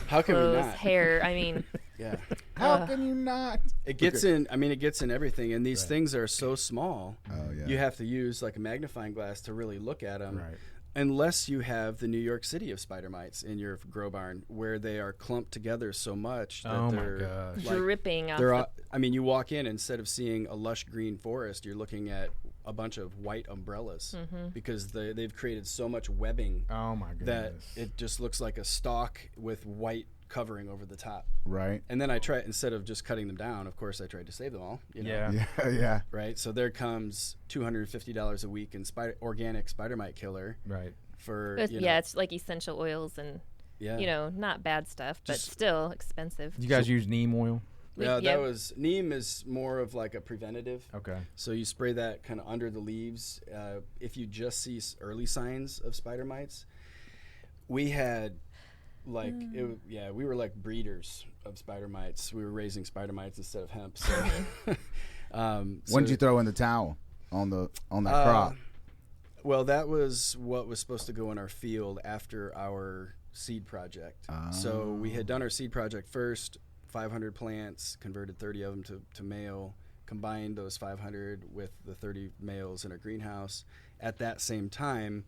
How can we Clothes, not? hair. I mean, Yeah. How can you not? It gets in. I mean, it gets in everything, and these things are so small. Oh, yeah. You have to use a magnifying glass to really look at them. Right. Unless you have the New York City of spider mites in your grow barn, where they are clumped together so much that Oh, my they're gosh. dripping off. I mean, you walk in, instead of seeing a lush green forest, you're looking at a bunch of white umbrellas because they've created so much webbing Oh my that goodness. it just looks like a stalk with white covering over the top. Right. And then instead of just cutting them down, of course, I tried to save them all. Yeah. Yeah. Right. So there comes $250 a week in organic spider mite killer Right. for it's like essential oils and, not bad stuff, but Just- still expensive. You guys use neem oil? Yeah, that was neem is more of like a preventative. Okay. So you spray that kind of under the leaves. If you just see early signs of spider mites, we had we were like breeders of spider mites. We were raising spider mites instead of hemp. So, When did you throw in the towel on that crop? Well, that was what was supposed to go in our field after our seed project. So we had done our seed project first, 500 plants, converted 30 of them to male, combined those 500 with the 30 males in our greenhouse. At that same time,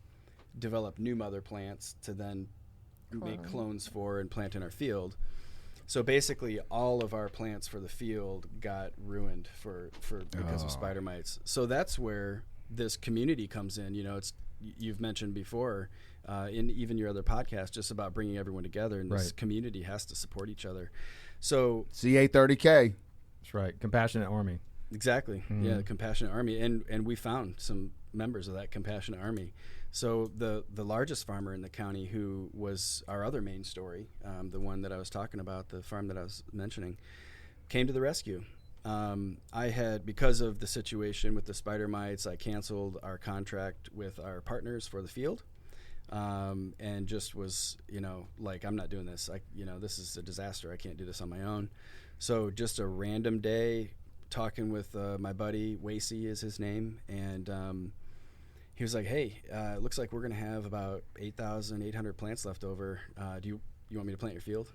developed new mother plants to then make clones for and plant in our field. So basically, all of our plants for the field got ruined because of spider mites. So that's where this community comes in. You've mentioned before in even your other podcast, just about bringing everyone together, and this community has to support each other. So CA30K. That's right. Compassionate Army. exactly, yeah, the Compassionate Army, and we found some members of that Compassionate Army. So the largest farmer in the county, who was our other main story, the one that I was talking about, the farm that I was mentioning, came to the rescue. I had, because of the situation with the spider mites, I canceled our contract with our partners for the field, and just was, I'm not doing this. This is a disaster. I can't do this on my own. So just a random day, talking with my buddy, Wasey is his name, and he was like, "Hey, it looks like we're going to have about 8,800 plants left over. Do you want me to plant your field?"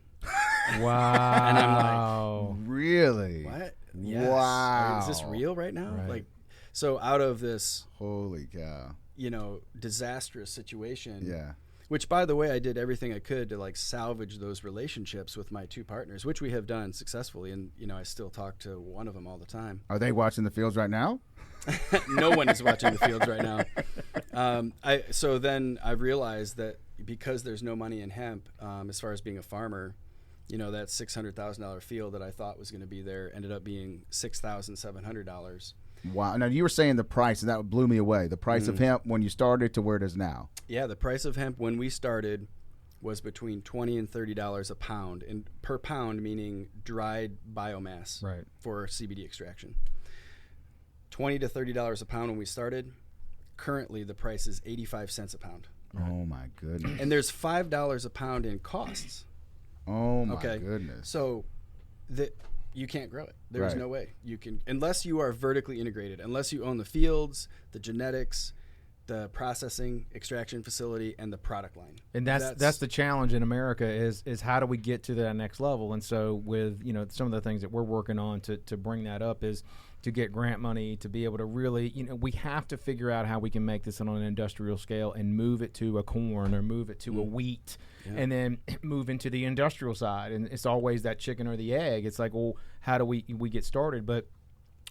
Wow. And I'm like, Really? "What? Yes. Wow. Is this real right now?" Right. So out of this, Holy cow. disastrous situation. Yeah. Which, by the way, I did everything I could to salvage those relationships with my two partners, which we have done successfully. And I still talk to one of them all the time. Are they watching the fields right now? No one is watching the fields right now. So then I realized that because there's no money in hemp, as far as being a farmer, that $600,000 field that I thought was going to be there ended up being $6,700. Wow. Now, you were saying the price, and that blew me away. The price of hemp when you started to where it is now. Yeah, the price of hemp when we started was between $20 and $30 a pound, and per pound meaning dried biomass Right. for CBD extraction. $20 to $30 a pound when we started. Currently, the price is 85 cents a pound. Oh my goodness. And there's $5 a pound in costs. Oh my goodness. So you can't grow it. There's Right. no way you can, unless you are vertically integrated, unless you own the fields, the genetics, the processing, extraction facility, and the product line. And that's the challenge in America is how do we get to that next level? And so with some of the things that we're working on to bring that up is to get grant money, to be able to really, we have to figure out how we can make this on an industrial scale and move it to a corn or move it to a wheat, and then move into the industrial side. And it's always that chicken or the egg. It's like, well, how do we get started? But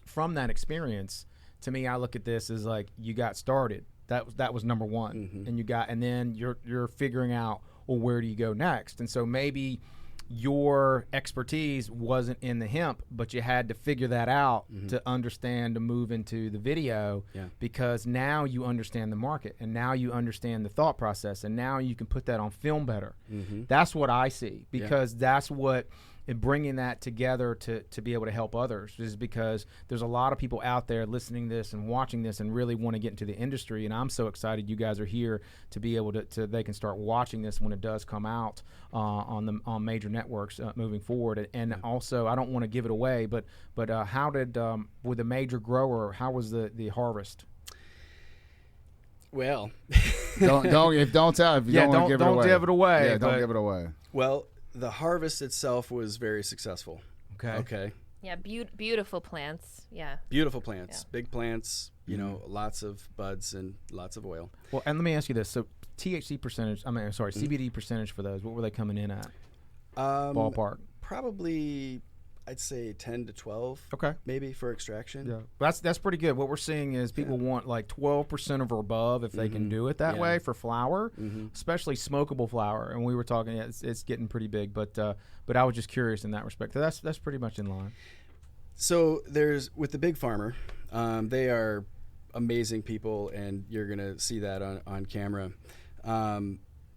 from that experience, to me, I look at this as like you got started. That was number one, and then you're figuring out, well, where do you go next? And so maybe your expertise wasn't in the hemp, but you had to figure that out to understand to move into the video, because now you understand the market, and now you understand the thought process, and now you can put that on film better. That's what I see, because that's what. And bringing that together to be able to help others is because there's a lot of people out there listening to this and watching this and really want to get into the industry. And I'm so excited you guys are here to be able to they can start watching this when it does come out on major networks moving forward. And also, I don't want to give it away, but how did with a major grower, how was the harvest? Well, don't tell if you don't want to give it away. Don't give it away. Yeah, don't give it away. Well, the harvest itself was very successful. Okay. Yeah, beautiful plants. Yeah. Beautiful plants, big plants, lots of buds and lots of oil. Well, and let me ask you this. So THC percentage, CBD percentage for those, what were they coming in at? Ballpark. Probably, I'd say 10 to 12. Okay. Maybe for extraction. Yeah. That's pretty good. What we're seeing is people want like 12% or above if they can do it that way for flower, especially smokable flower. And we were talking, it's getting pretty big, but I was just curious in that respect. So that's pretty much in line. So with the big farmer, they are amazing people, and you're going to see that on camera.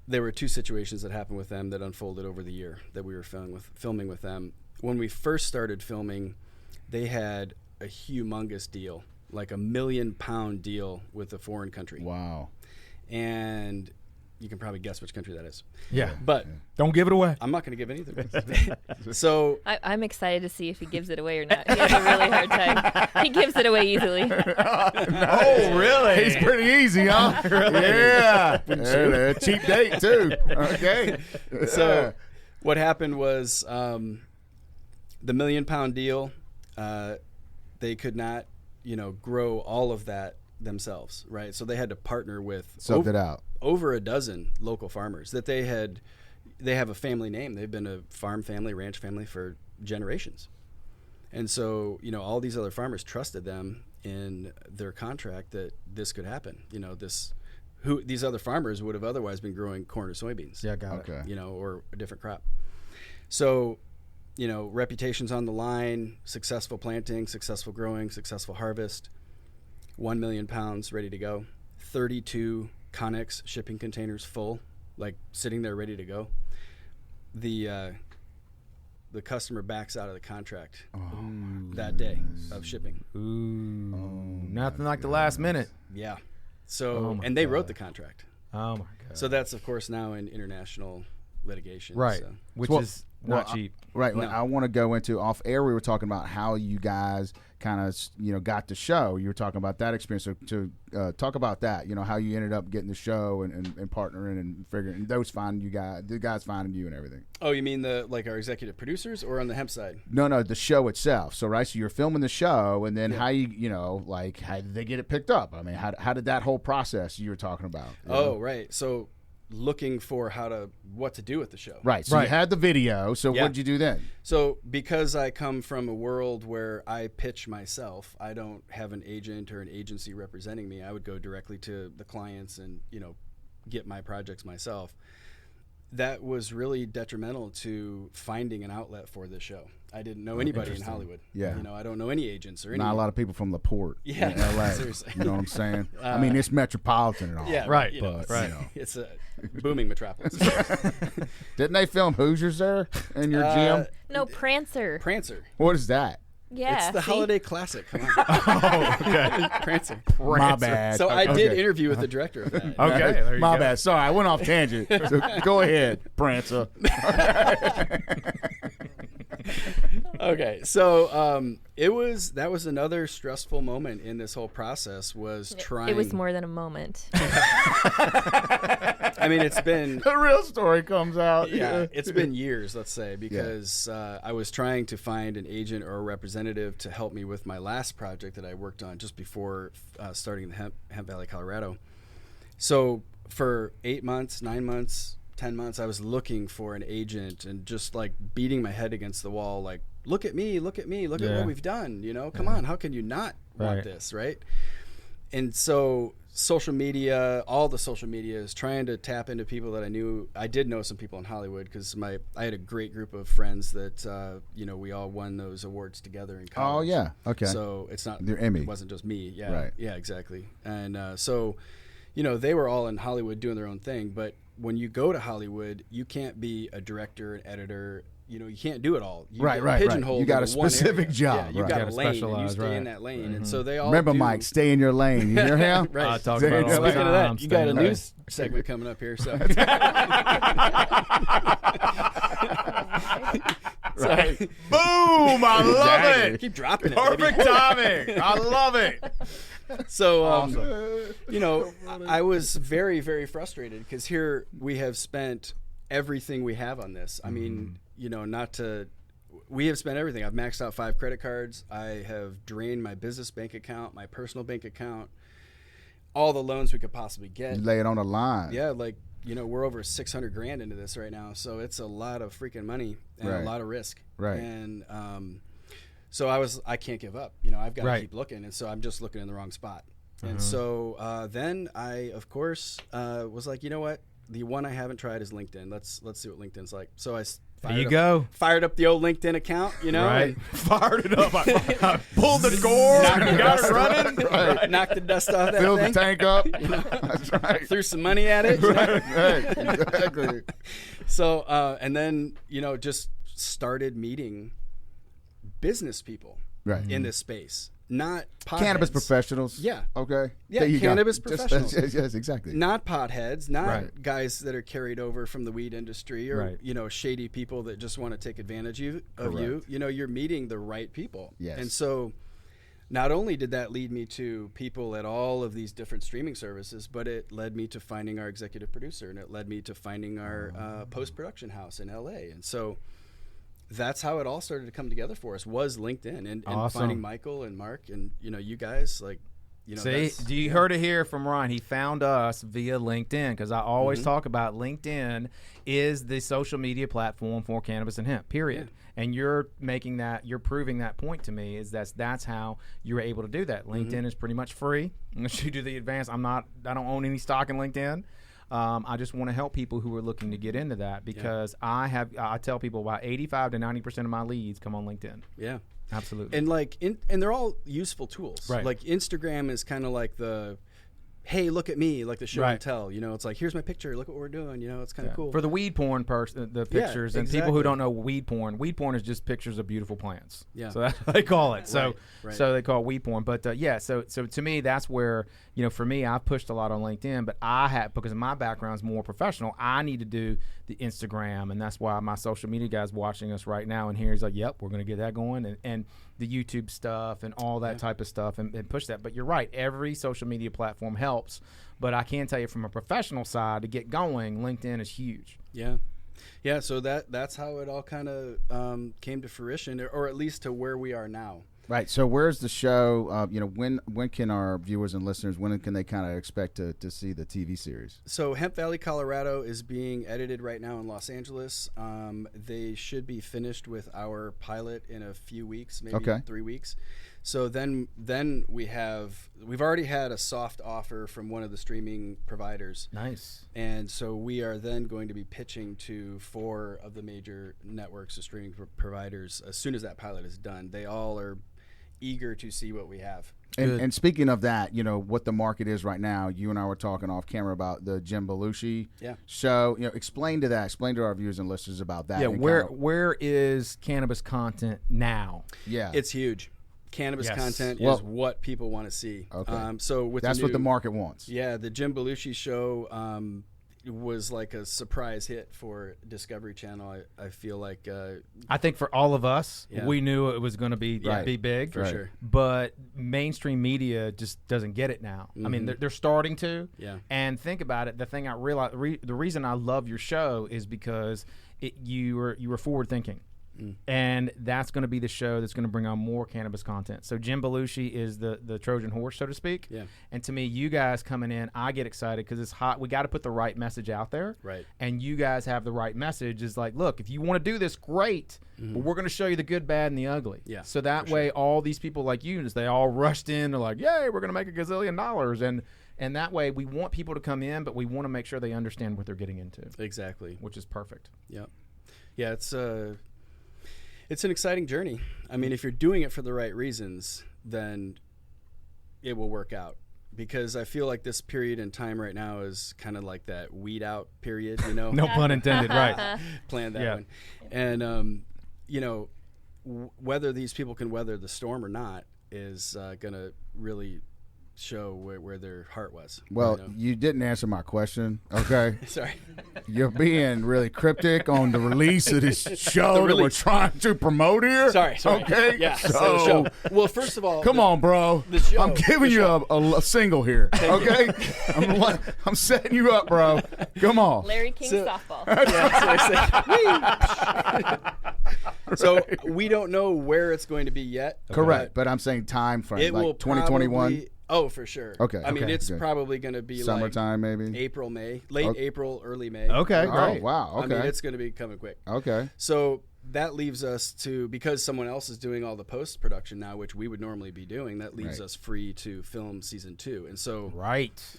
There were two situations that happened with them that unfolded over the year that we were filming with them. When we first started filming, they had a humongous deal, like $1 million deal with a foreign country. Wow. And you can probably guess which country that is. Yeah. But don't give it away. I'm not going to give anything. So I'm excited to see if he gives it away or not. He has a really hard time. He gives it away easily. Oh, really? He's pretty easy, huh? Really? Yeah. And a cheap date, too. Okay. So what happened was the $1 million deal, they could not, grow all of that themselves, right? So they had to partner with over a dozen local farmers that they have a family name. They've been a farm family, ranch family for generations. And so, all these other farmers trusted them in their contract that this could happen. These other farmers would have otherwise been growing corn or soybeans. Yeah, got it. Or a different crop. So, reputation's on the line, successful planting, successful growing, successful harvest, 1 million pounds ready to go, 32 Connex shipping containers full, like sitting there ready to go. The customer backs out of the contract that day of shipping. Nothing like the last minute. Yeah. So, and they wrote the contract. Oh my God. So that's of course now in international litigation. Right. So. Which is not cheap. Right. No. I want to go into off air. We were talking about how you guys kind of, got the show. You were talking about that experience. So to talk about that, how you ended up getting the show and partnering and figuring the guys finding you and everything. Oh, you mean our executive producers or on the hemp side? No, the show itself. So, right. So you're filming the show, and then how how did they get it picked up? I mean, how did that whole process you were talking about? Oh, right. So looking for what to do with the show. Right. So you had the video. So what did you do then? So because I come from a world where I pitch myself, I don't have an agent or an agency representing me. I would go directly to the clients and, get my projects myself. that was really detrimental to finding an outlet for this show. I didn't know anybody in Hollywood. Yeah. I don't know any agents or any. Not a lot of people from LaPorte Yeah, in LA. seriously. You know what I'm saying? I mean, it's metropolitan and all. Yeah, Right, But, right. you know. It's a booming metropolis. Didn't they film Hoosiers there in your gym? No, Prancer. Prancer. What is that? Yeah. It's the see? holiday classic. Come on. Oh, okay. Prancer. My bad. So I did Okay. interview with the director of that. Okay, there you My go. bad. Sorry, I went off tangent. So go ahead, Prancer. Okay, so that was another stressful moment in this whole process. Was trying. It was more than a moment. I mean, it's been The real story comes out. yeah, it's been years, let's say, because I was trying to find an agent or a representative to help me with my last project that I worked on just before starting the Hemp Valley, Colorado. So for 8 months, 9 months, 10 months, I was looking for an agent and just like beating my head against the wall, like, look at me, look at me, look at Yeah. what we've done. Come on, how can you not want Right. this, right? And so social media, all the social media is trying to tap into people that I knew. I did know some people in Hollywood because I had a great group of friends that we all won those awards together in Oh college. yeah. Okay. So it's not They're Emmy. It wasn't just me. Yeah. Right. Yeah. Exactly. And so, they were all in Hollywood doing their own thing. But when you go to Hollywood, you can't be a director, an editor. You can't do it all. You Right, get right. pigeonholed You got a into one specific area. job, Yeah, you've right. got Gotta a lane, and you specialize, stay in right. that lane. And so they all Remember, do- Mike, stay in your lane. You hear him? Right. I talk Stay about in it all your the lane. Speaking of time. that, you got a staying news segment coming up here. So, Right. Boom! I love it. keep dropping it. Perfect baby. timing. I love it. So, I was very, very frustrated because here we have spent everything we have on this. I mean, we have spent everything. I've maxed out 5 credit cards. I have drained my business bank account, my personal bank account, all the loans we could possibly get. You lay it on the line. Yeah, we're over $600,000 into this right now, so it's a lot of freaking money and Right. a lot of risk. Right. And so I can't give up. I've got to Right. keep looking, and so I'm just looking in the wrong spot. And so then I, of course, was like, you know what? The one I haven't tried is LinkedIn. Let's see what LinkedIn's like. So I There you go. fired up the old LinkedIn account. Right. and Fired it up. I pulled the cord. Got it running. Right. knocked the dust off that Fill the thing. tank up. That's right. Threw some money at it. Right. Exactly. So, and then, just started meeting business people Right. in this space, not potheads. Cannabis professionals. Yeah. Okay. Yeah, There you go. cannabis Just- professionals. yes, exactly. Not potheads, not Right. guys that are carried over from the weed industry or, Right. shady people that just want to take advantage of you. Correct. You're meeting the right people. Yes. And so not only did that lead me to people at all of these different streaming services, but it led me to finding our executive producer, and it led me to finding our post-production house in LA. And so that's how it all started to come together for us, was LinkedIn and Awesome. finding Michael and Mark and, you guys, See, that's- do you heard it here from Ryan? He found us via LinkedIn because I always talk about LinkedIn is the social media platform for cannabis and hemp, period. And you're proving that point to me is that's how you're able to do that. LinkedIn is pretty much free unless you do the advanced. I don't own any stock in LinkedIn. I just want to help people who are looking to get into that because I tell people about 85 to 90% of my leads come on LinkedIn. Yeah. Absolutely. And and they're all useful tools. Right. Like Instagram is kind of like the, hey, look at me, like the show Right. and tell. It's like, here's my picture. Look what we're doing. It's kind of cool. For the weed porn the pictures, and people exactly. who don't know weed porn is just pictures of beautiful plants. Yeah. So that's what they call it. So right. so they call it weed porn. But so to me, that's where, for me, I've pushed a lot on LinkedIn, but because my background is more professional, I need to do the Instagram, and that's why my social media guy's watching us right now, and here he's like, yep, we're going to get that going, and the YouTube stuff and all that type of stuff and push that. But you're right, every social media platform helps. But I can tell you from a professional side, to get going, LinkedIn is huge. Yeah. Yeah. So that's how it all kind of came to fruition, or at least to where we are now. Right. So where's the show? When can our viewers and listeners, when can they kind of expect to see the TV series? So Hemp Valley, Colorado is being edited right now in Los Angeles. They should be finished with our pilot in a few weeks, maybe 3 weeks. So then we've already had a soft offer from one of the streaming providers. Nice. And so we are then going to be pitching to 4 of the major networks of streaming providers as soon as that pilot is done. They all are eager to see what we have. And speaking of that, what the market is right now, you and I were talking off camera about the Jim Belushi show. Explain to our viewers and listeners about that. Yeah, where is cannabis content now? Yeah. It's huge. Cannabis content is what people want to see. Okay. So that's what the market wants. Yeah, the Jim Belushi show was like a surprise hit for Discovery Channel. I feel like I think for all of us, we knew it was going to be big for sure. But mainstream media just doesn't get it now. I mean, they're starting to. Yeah. And think about it. The thing I realized, the reason I love your show is because you were forward thinking. And that's going to be the show that's going to bring on more cannabis content. So Jim Belushi is the Trojan horse, so to speak. Yeah. And to me, you guys coming in, I get excited because it's hot. We got to put the right message out there. Right. And you guys have the right message. Is like, look, if you want to do this, great. But we're going to show you the good, bad, and the ugly. Yeah. So that way, all these people like you, they all rushed in. They're like, yay, we're going to make $1 gazillion. And that way, we want people to come in, but we want to make sure they understand what they're getting into. Exactly. Which is perfect. Yep. Yeah, it's an exciting journey. I mean, if you're doing it for the right reasons, then it will work out. Because I feel like this period in time right now is kind of like that weed out period, No pun intended, right. Planned that one. And, whether these people can weather the storm or not is going to really show where their heart was. Well, you didn't answer my question, okay? Sorry. You're being really cryptic on the release of this show that we're trying to promote here. Sorry. Okay? Yeah. So, the show. Well, first of all, come on, bro. The show, I'm giving you a single here, okay? I'm setting you up, bro. Come on. Larry King softball. So we don't know where it's going to be yet. Correct, but I'm saying time frame, it like will 2021. Oh, for sure. Okay. I mean, it's probably going to be summertime, like maybe April, May, late April, early May. Okay, great. Oh, wow. Okay. I mean, it's going to be coming quick. Okay. So that leaves us to, because someone else is doing all the post production now, which we would normally be doing, that leaves us free to film season 2. And so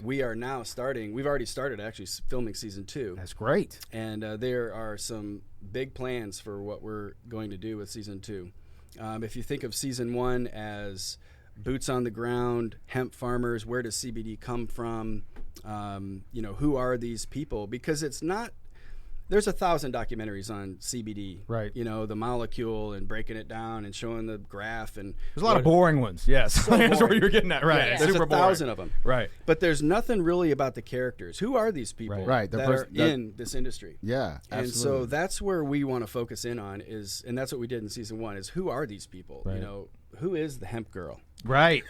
we are now starting. We've already started actually filming season 2. That's great. And there are some big plans for what we're going to do with season 2. If you think of season 1 as boots on the ground, hemp farmers, where does CBD come from? Who are these people? Because it's not. There's 1,000 documentaries on CBD, right? The molecule and breaking it down and showing the graph, and there's a lot of boring ones. Yes, so that's what you're getting at, right? Yeah. There's 1,000 of them, right? But there's nothing really about the characters. Who are these people, right? That are in this industry? Yeah, absolutely. And so that's where we want to focus in on and that's what we did in season 1 is who are these people? Right. Who is the hemp girl? Right.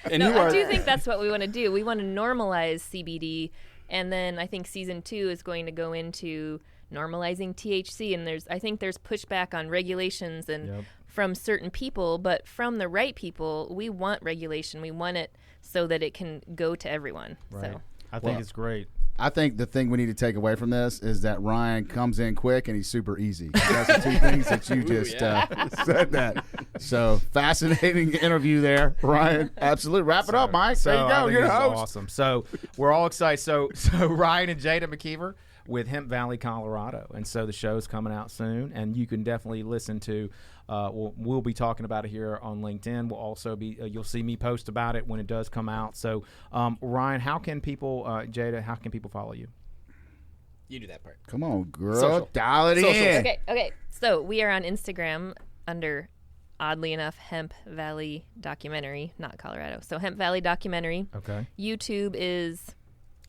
And I do think that's what we want to do. We want to normalize CBD, and then I think season 2 is going to go into normalizing THC. And I think there's pushback on regulations and from certain people, but from the right people, we want regulation. We want it so that it can go to everyone. Right. So I think it's great. I think the thing we need to take away from this is that Ryan comes in quick and he's super easy. That's the 2 things that you just said that. So fascinating interview there, Ryan. Absolutely. Wrap it up, Mike. There you go. You're the host. Awesome. So we're all excited. So Ryan and Jaida McKeever with Hemp Valley, Colorado. And so the show's coming out soon, and you can definitely listen to we'll be talking about it here on LinkedIn. We'll also be you'll see me post about it when it does come out. So Ryan, how can people Jaida, how can people follow you? You do that part. Come on, girl. Social. Dial it in. Okay. So we are on Instagram under, oddly enough, Hemp Valley Documentary, not Colorado. So Hemp Valley Documentary. Okay. YouTube is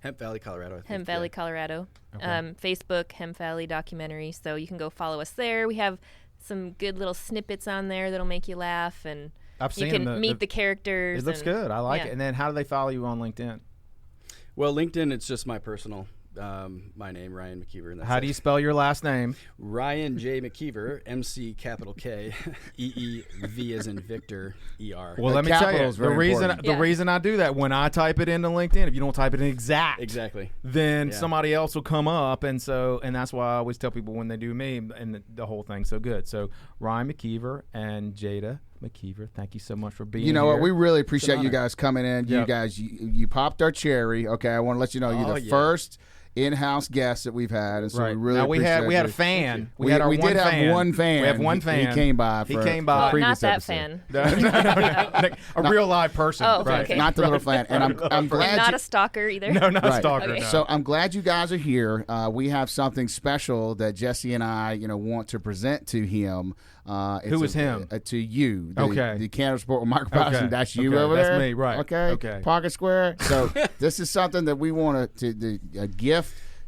Hemp Valley, Colorado. I think. Hemp Valley, Colorado. Okay. Facebook, Hemp Valley Documentary. So you can go follow us there. We have some good little snippets on there that'll make you laugh, and you can meet the characters. It looks good. I like it. And then how do they follow you on LinkedIn? Well, LinkedIn, it's just my personal, my name, Ryan McKeever. And that's how do you spell your last name? Ryan J. McKeever, MC capital K, EEV as in Victor, ER. Well, let me tell you, the reason I do that, when I type it into LinkedIn, if you don't type it in exactly, then somebody else will come up, and that's why I always tell people when they do me and the whole thing. So good. So Ryan McKeever and Jaida McKeever. Thank you so much for being You know here. what? We really appreciate It's an you honor. guys coming in. You Yep. guys, you popped our cherry. Okay, I want to let you know you're the first in-house guest that we've had, and so Right. we really now we had appreciate a you. fan. We had our did one have fan. one fan. We have one fan. He came by. He for- came for by. the Not previous that episode. fan. A real live person. Oh, right. okay. Not the little fan. And I'm glad Not you, a stalker either. No, not a Right. stalker. Okay. No. So I'm glad you guys are here. We have something special that Jesse and I, want to present to him. Who is him? To you. Okay. The Cannabis Report with Mark Patterson. Okay. That's you Okay, over that's there. me, right. Okay. Okay. Pocket Square. So this is something that we want to a gift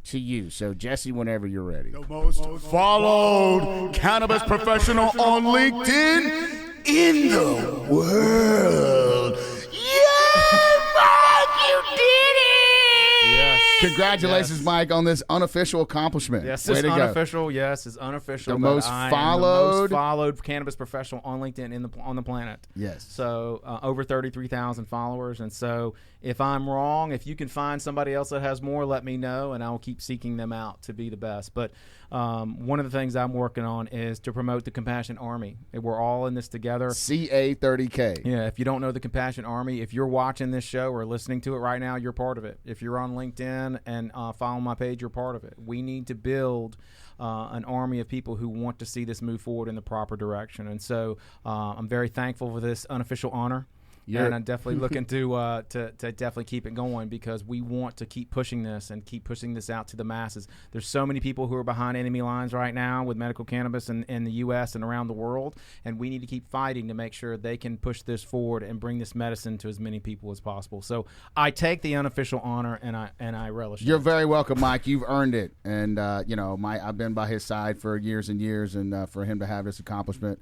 to you. So Jesse, whenever you're ready. The most followed cannabis professional on LinkedIn in the world. Yeah, Mark, you did it! Yes. Congratulations, Yes. Mike, on this unofficial accomplishment. Yes, Way it's to go. unofficial. Yes, it's unofficial. The but most I am followed- the most followed cannabis professional on LinkedIn on the planet. Yes. So over 33,000 followers. And so if I'm wrong, if you can find somebody else that has more, let me know, and I will keep seeking them out to be the best. But one of the things I'm working on is to promote the Compassion Army. We're all in this together. CA30K. Yeah, if you don't know the Compassion Army, if you're watching this show or listening to it right now, you're part of it. If you're on LinkedIn and follow my page, you're part of it. We need to build an army of people who want to see this move forward in the proper direction. And so I'm very thankful for this unofficial honor. And I'm definitely looking to definitely keep it going, because we want to keep pushing this and keep pushing this out to the masses. There's so many people who are behind enemy lines right now with medical cannabis in the U.S. and around the world, and we need to keep fighting to make sure they can push this forward and bring this medicine to as many people as possible. So I take the unofficial honor, and I relish You're it. very welcome, Mike. You've earned it. And, I've been by his side for years and years, and for him to have this accomplishment,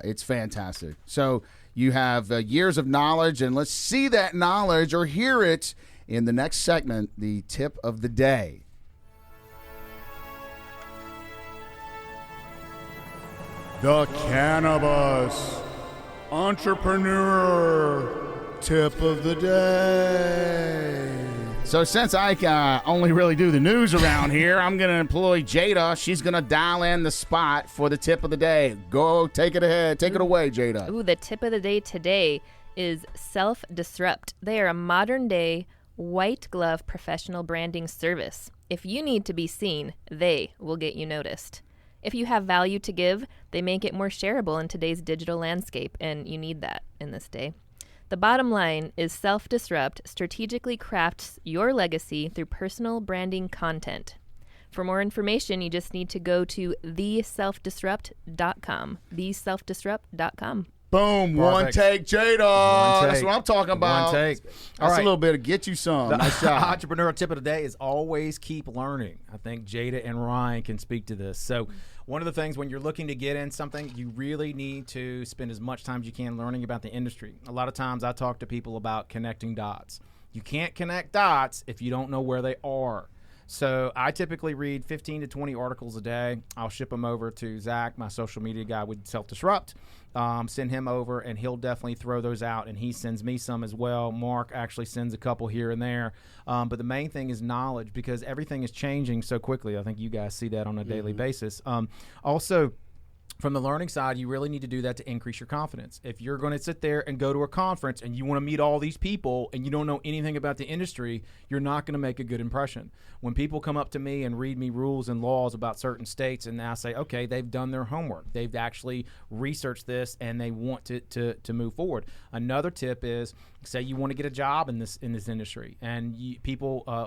it's fantastic. So you have years of knowledge, and let's see that knowledge or hear it in the next segment, the tip of the day. The Cannabis Entrepreneur Tip of the Day. So since I only really do the news around here, I'm going to employ Jaida. She's going to dial in the spot for the tip of the day. Go, take it ahead. Take it away, Jaida. Ooh, the tip of the day today is Self-Disrupt. They are a modern-day white glove professional branding service. If you need to be seen, they will get you noticed. If you have value to give, they make it more shareable in today's digital landscape, and you need that in this day. The bottom line is Self-Disrupt strategically crafts your legacy through personal branding content. For more information, you just need to go to theselfdisrupt.com. Theselfdisrupt.com. Boom. One Perfect. take, Jaida. One That's take. what I'm talking about. One take. That's All right. a little bit of get you some. Nice job. Entrepreneur tip of the day is always keep learning. I think Jaida and Ryan can speak to this. So one of the things when you're looking to get in something, you really need to spend as much time as you can learning about the industry. A lot of times I talk to people about connecting dots. You can't connect dots if you don't know where they are. So I typically read 15 to 20 articles a day. I'll ship them over to Zach, my social media guy with Self-Disrupt. Send him over, and he'll definitely throw those out, and he sends me some as well. Mark actually sends a couple here and there. But the main thing is knowledge, because everything is changing so quickly. I think you guys see that on a daily basis. Also, from the learning side, you really need to do that to increase your confidence. If you're going to sit there and go to a conference and you want to meet all these people and you don't know anything about the industry, you're not going to make a good impression. When people come up to me and read me rules and laws about certain states, and I say, okay, they've done their homework. They've actually researched this and they want to move forward. Another tip is, say you want to get a job in this industry, and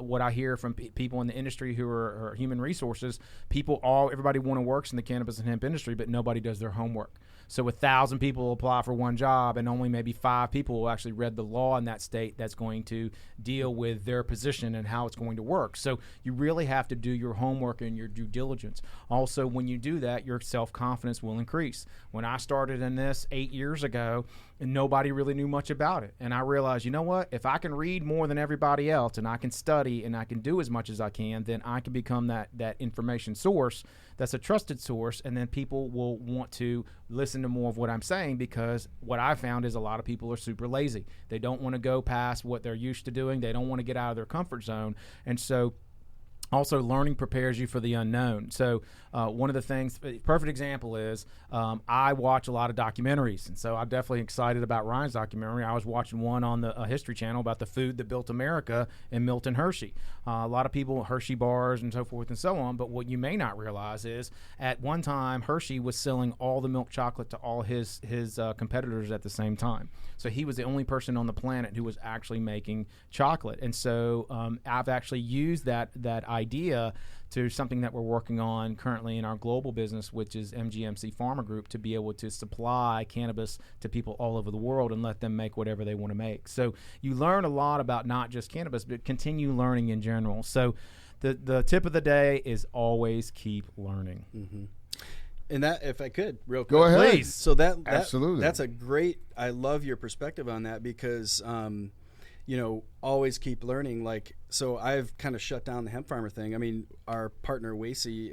what I hear from people in the industry who are human resources, everybody works in the cannabis and hemp industry, but nobody does their homework. So 1,000 people will apply for one job, and only maybe 5 people will actually read the law in that state that's going to deal with their position and how it's going to work. So you really have to do your homework and your due diligence. Also, when you do that, your self-confidence will increase. When I started in this 8 years ago, and nobody really knew much about it. And I realized, you know what? If I can read more than everybody else, and I can study, and I can do as much as I can, then I can become that information source that's a trusted source, and then people will want to listen to more of what I'm saying, because what I found is a lot of people are super lazy. They don't want to go past what they're used to doing. They don't want to get out of their comfort zone. And so Also, learning prepares you for the unknown. So one of the things, perfect example is I watch a lot of documentaries. And so I'm definitely excited about Ryan's documentary. I was watching one on the History Channel about the food that built America in Milton Hershey. A lot of people, Hershey bars and so forth and so on. But what you may not realize is at one time, Hershey was selling all the milk chocolate to all his competitors at the same time. So he was the only person on the planet who was actually making chocolate. And so I've actually used that idea to something that we're working on currently in our global business, which is MGMC Pharma Group, to be able to supply cannabis to people all over the world and let them make whatever they want to make. So you learn a lot about not just cannabis, but continue learning in general. So the tip of the day is always keep learning. Mm-hmm. And that, if I could, real quick. Go ahead. Please. So Absolutely. That's a great, I love your perspective on that because, always keep learning. Like, so I've kind of shut down the hemp farmer thing. I mean, our partner Wasey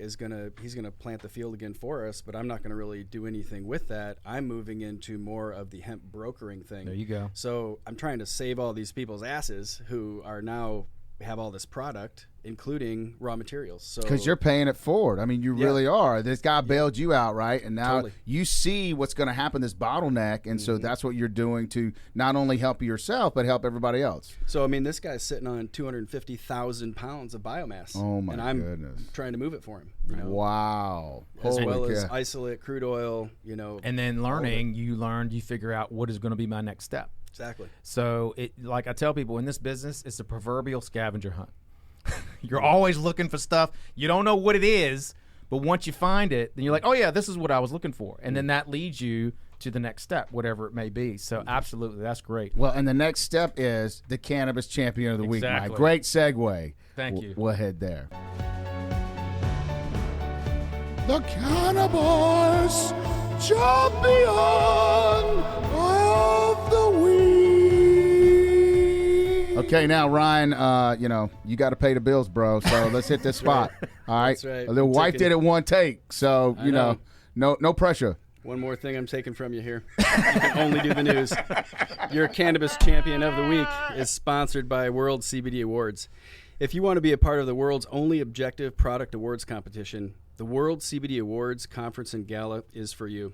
he's gonna plant the field again for us, but I'm not gonna really do anything with that. I'm moving into more of the hemp brokering thing. There you go. So I'm trying to save all these people's asses who are now have all this product, including raw materials. So Because you're paying it forward. I mean, you really are. This guy bailed you out, right? And now Totally. you see what's going to happen, this bottleneck, and so that's what you're doing to not only help yourself, but help everybody else. So, I mean, this guy's sitting on 250,000 pounds of biomass. Oh, my and I'm goodness. trying to move it for him. Wow. As Holy well as cow. isolate crude oil, And then learning, you figure out what is going to be my next step. Exactly. So, like I tell people, in this business, it's a proverbial scavenger hunt. You're always looking for stuff. You don't know what it is, but once you find it, then you're like, oh, yeah, this is what I was looking for. And then that leads you to the next step, whatever it may be. So, absolutely, that's great. Well, and the next step is the Cannabis Champion of the Week, Exactly. Mike. Great segue. Thank you. We'll head there. The Cannabis Champion of the Week. Okay, now, Ryan, you got to pay the bills, bro. So let's hit this spot. All right? That's right. The wife did it one take. So, I know. no pressure. One more thing I'm taking from you here. You can only do the news. Your Cannabis Champion of the Week is sponsored by World CBD Awards. If you want to be a part of the world's only objective product awards competition, the World CBD Awards Conference and Gala is for you.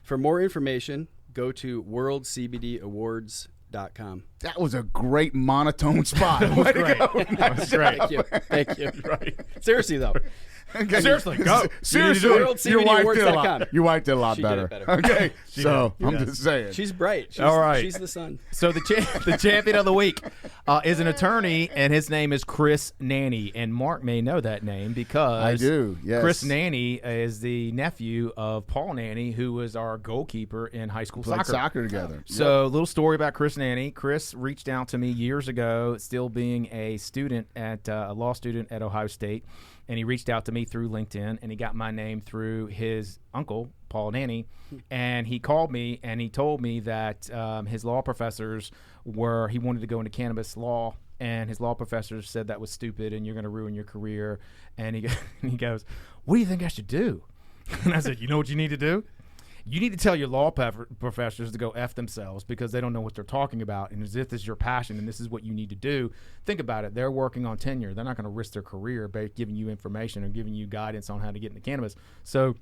For more information, go to worldcbdawards.com. That was a great monotone spot. That was great. That was great. Thank you. Thank you. Right. Seriously, though. Okay. Seriously, go. Seriously, WorldCBDAwards.com. your wife did a lot She did better. it better. Okay, so did. I'm Yes. just saying. She's bright. She's, All right. She's the sun. So the champion of the week is an attorney, and his name is Chris Nanny. And Mark may know that name because I do, yes. Chris Nanny is the nephew of Paul Nanny, who was our goalkeeper in high school Played soccer. soccer together. So a little story about Chris Nanny. Chris reached out to me years ago, still being a student at a law student at Ohio State, and he reached out to me through LinkedIn, and he got my name through his uncle, Paul Nanny, and he called me and he told me that his law professors he wanted to go into cannabis law, and his law professors said that was stupid and you're going to ruin your career. And he goes, what do you think I should do? And I said, you know what you need to do? You need to tell your law professors to go F themselves because they don't know what they're talking about. And as if this is your passion and this is what you need to do, think about it. They're working on tenure. They're not going to risk their career by giving you information or giving you guidance on how to get into cannabis. So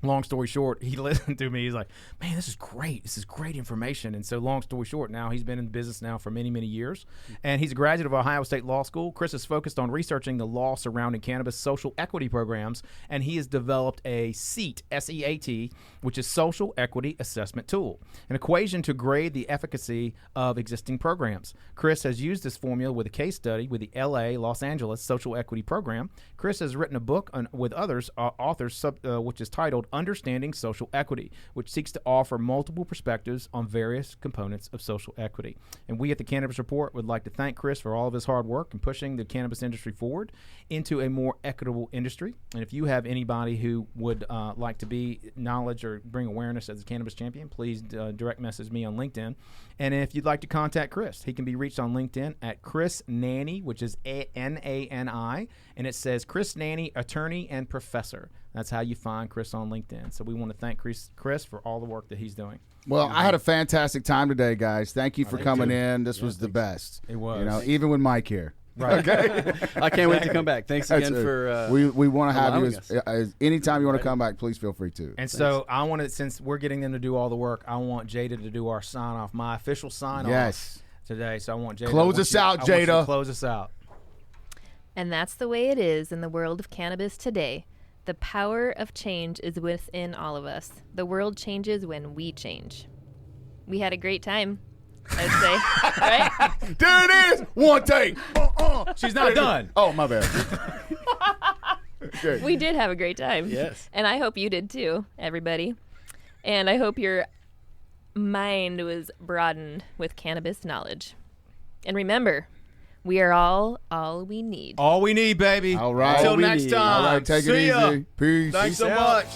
long story short, he listened to me. He's like, man, this is great. This is great information. And so long story short, now he's been in the business now for many, many years. And he's a graduate of Ohio State Law School. Chris is focused on researching the law surrounding cannabis social equity programs. And he has developed a SEAT, S-E-A-T, which is Social Equity Assessment Tool, an equation to grade the efficacy of existing programs. Chris has used this formula with a case study with the LA Los Angeles Social Equity Program. Chris has written a book with others, authors, which is titled Understanding Social Equity, which seeks to offer multiple perspectives on various components of social equity. And we at the Cannabis Report would like to thank Chris for all of his hard work in pushing the cannabis industry forward into a more equitable industry. And if you have anybody who would like to be knowledge or bring awareness as a cannabis champion, please direct message me on LinkedIn. And if you'd like to contact Chris, he can be reached on LinkedIn at Chris Nanny, which is N-A-N-I, and it says Chris Nanny, Attorney and Professor. That's how you find Chris on LinkedIn. So we want to thank Chris for all the work that he's doing. Well, I had a fantastic time today, guys. Thank you for coming in. This was the best. It was. Even with Mike here. Right. Okay. I can't wait to come back. Thanks again That's it. for we want to have you allowing as anytime you want to come back, please feel free to. And so I want to, since we're getting them to do all the work, I want Jaida to do our sign off, my official sign off today. So I want Jaida. Close us out, Jaida. Close us out. And that's the way it is in the world of cannabis today. The power of change is within all of us. The world changes when we change. We had a great time, I'd say. Right? There it is. One take. She's not done. Oh, my bad. Okay. We did have a great time. Yes. And I hope you did too, everybody. And I hope your mind was broadened with cannabis knowledge. And remember, we are all we need. All we need, baby. All right. Until All we next need. time. All right, take it See ya. easy. Peace. Thanks so out. much.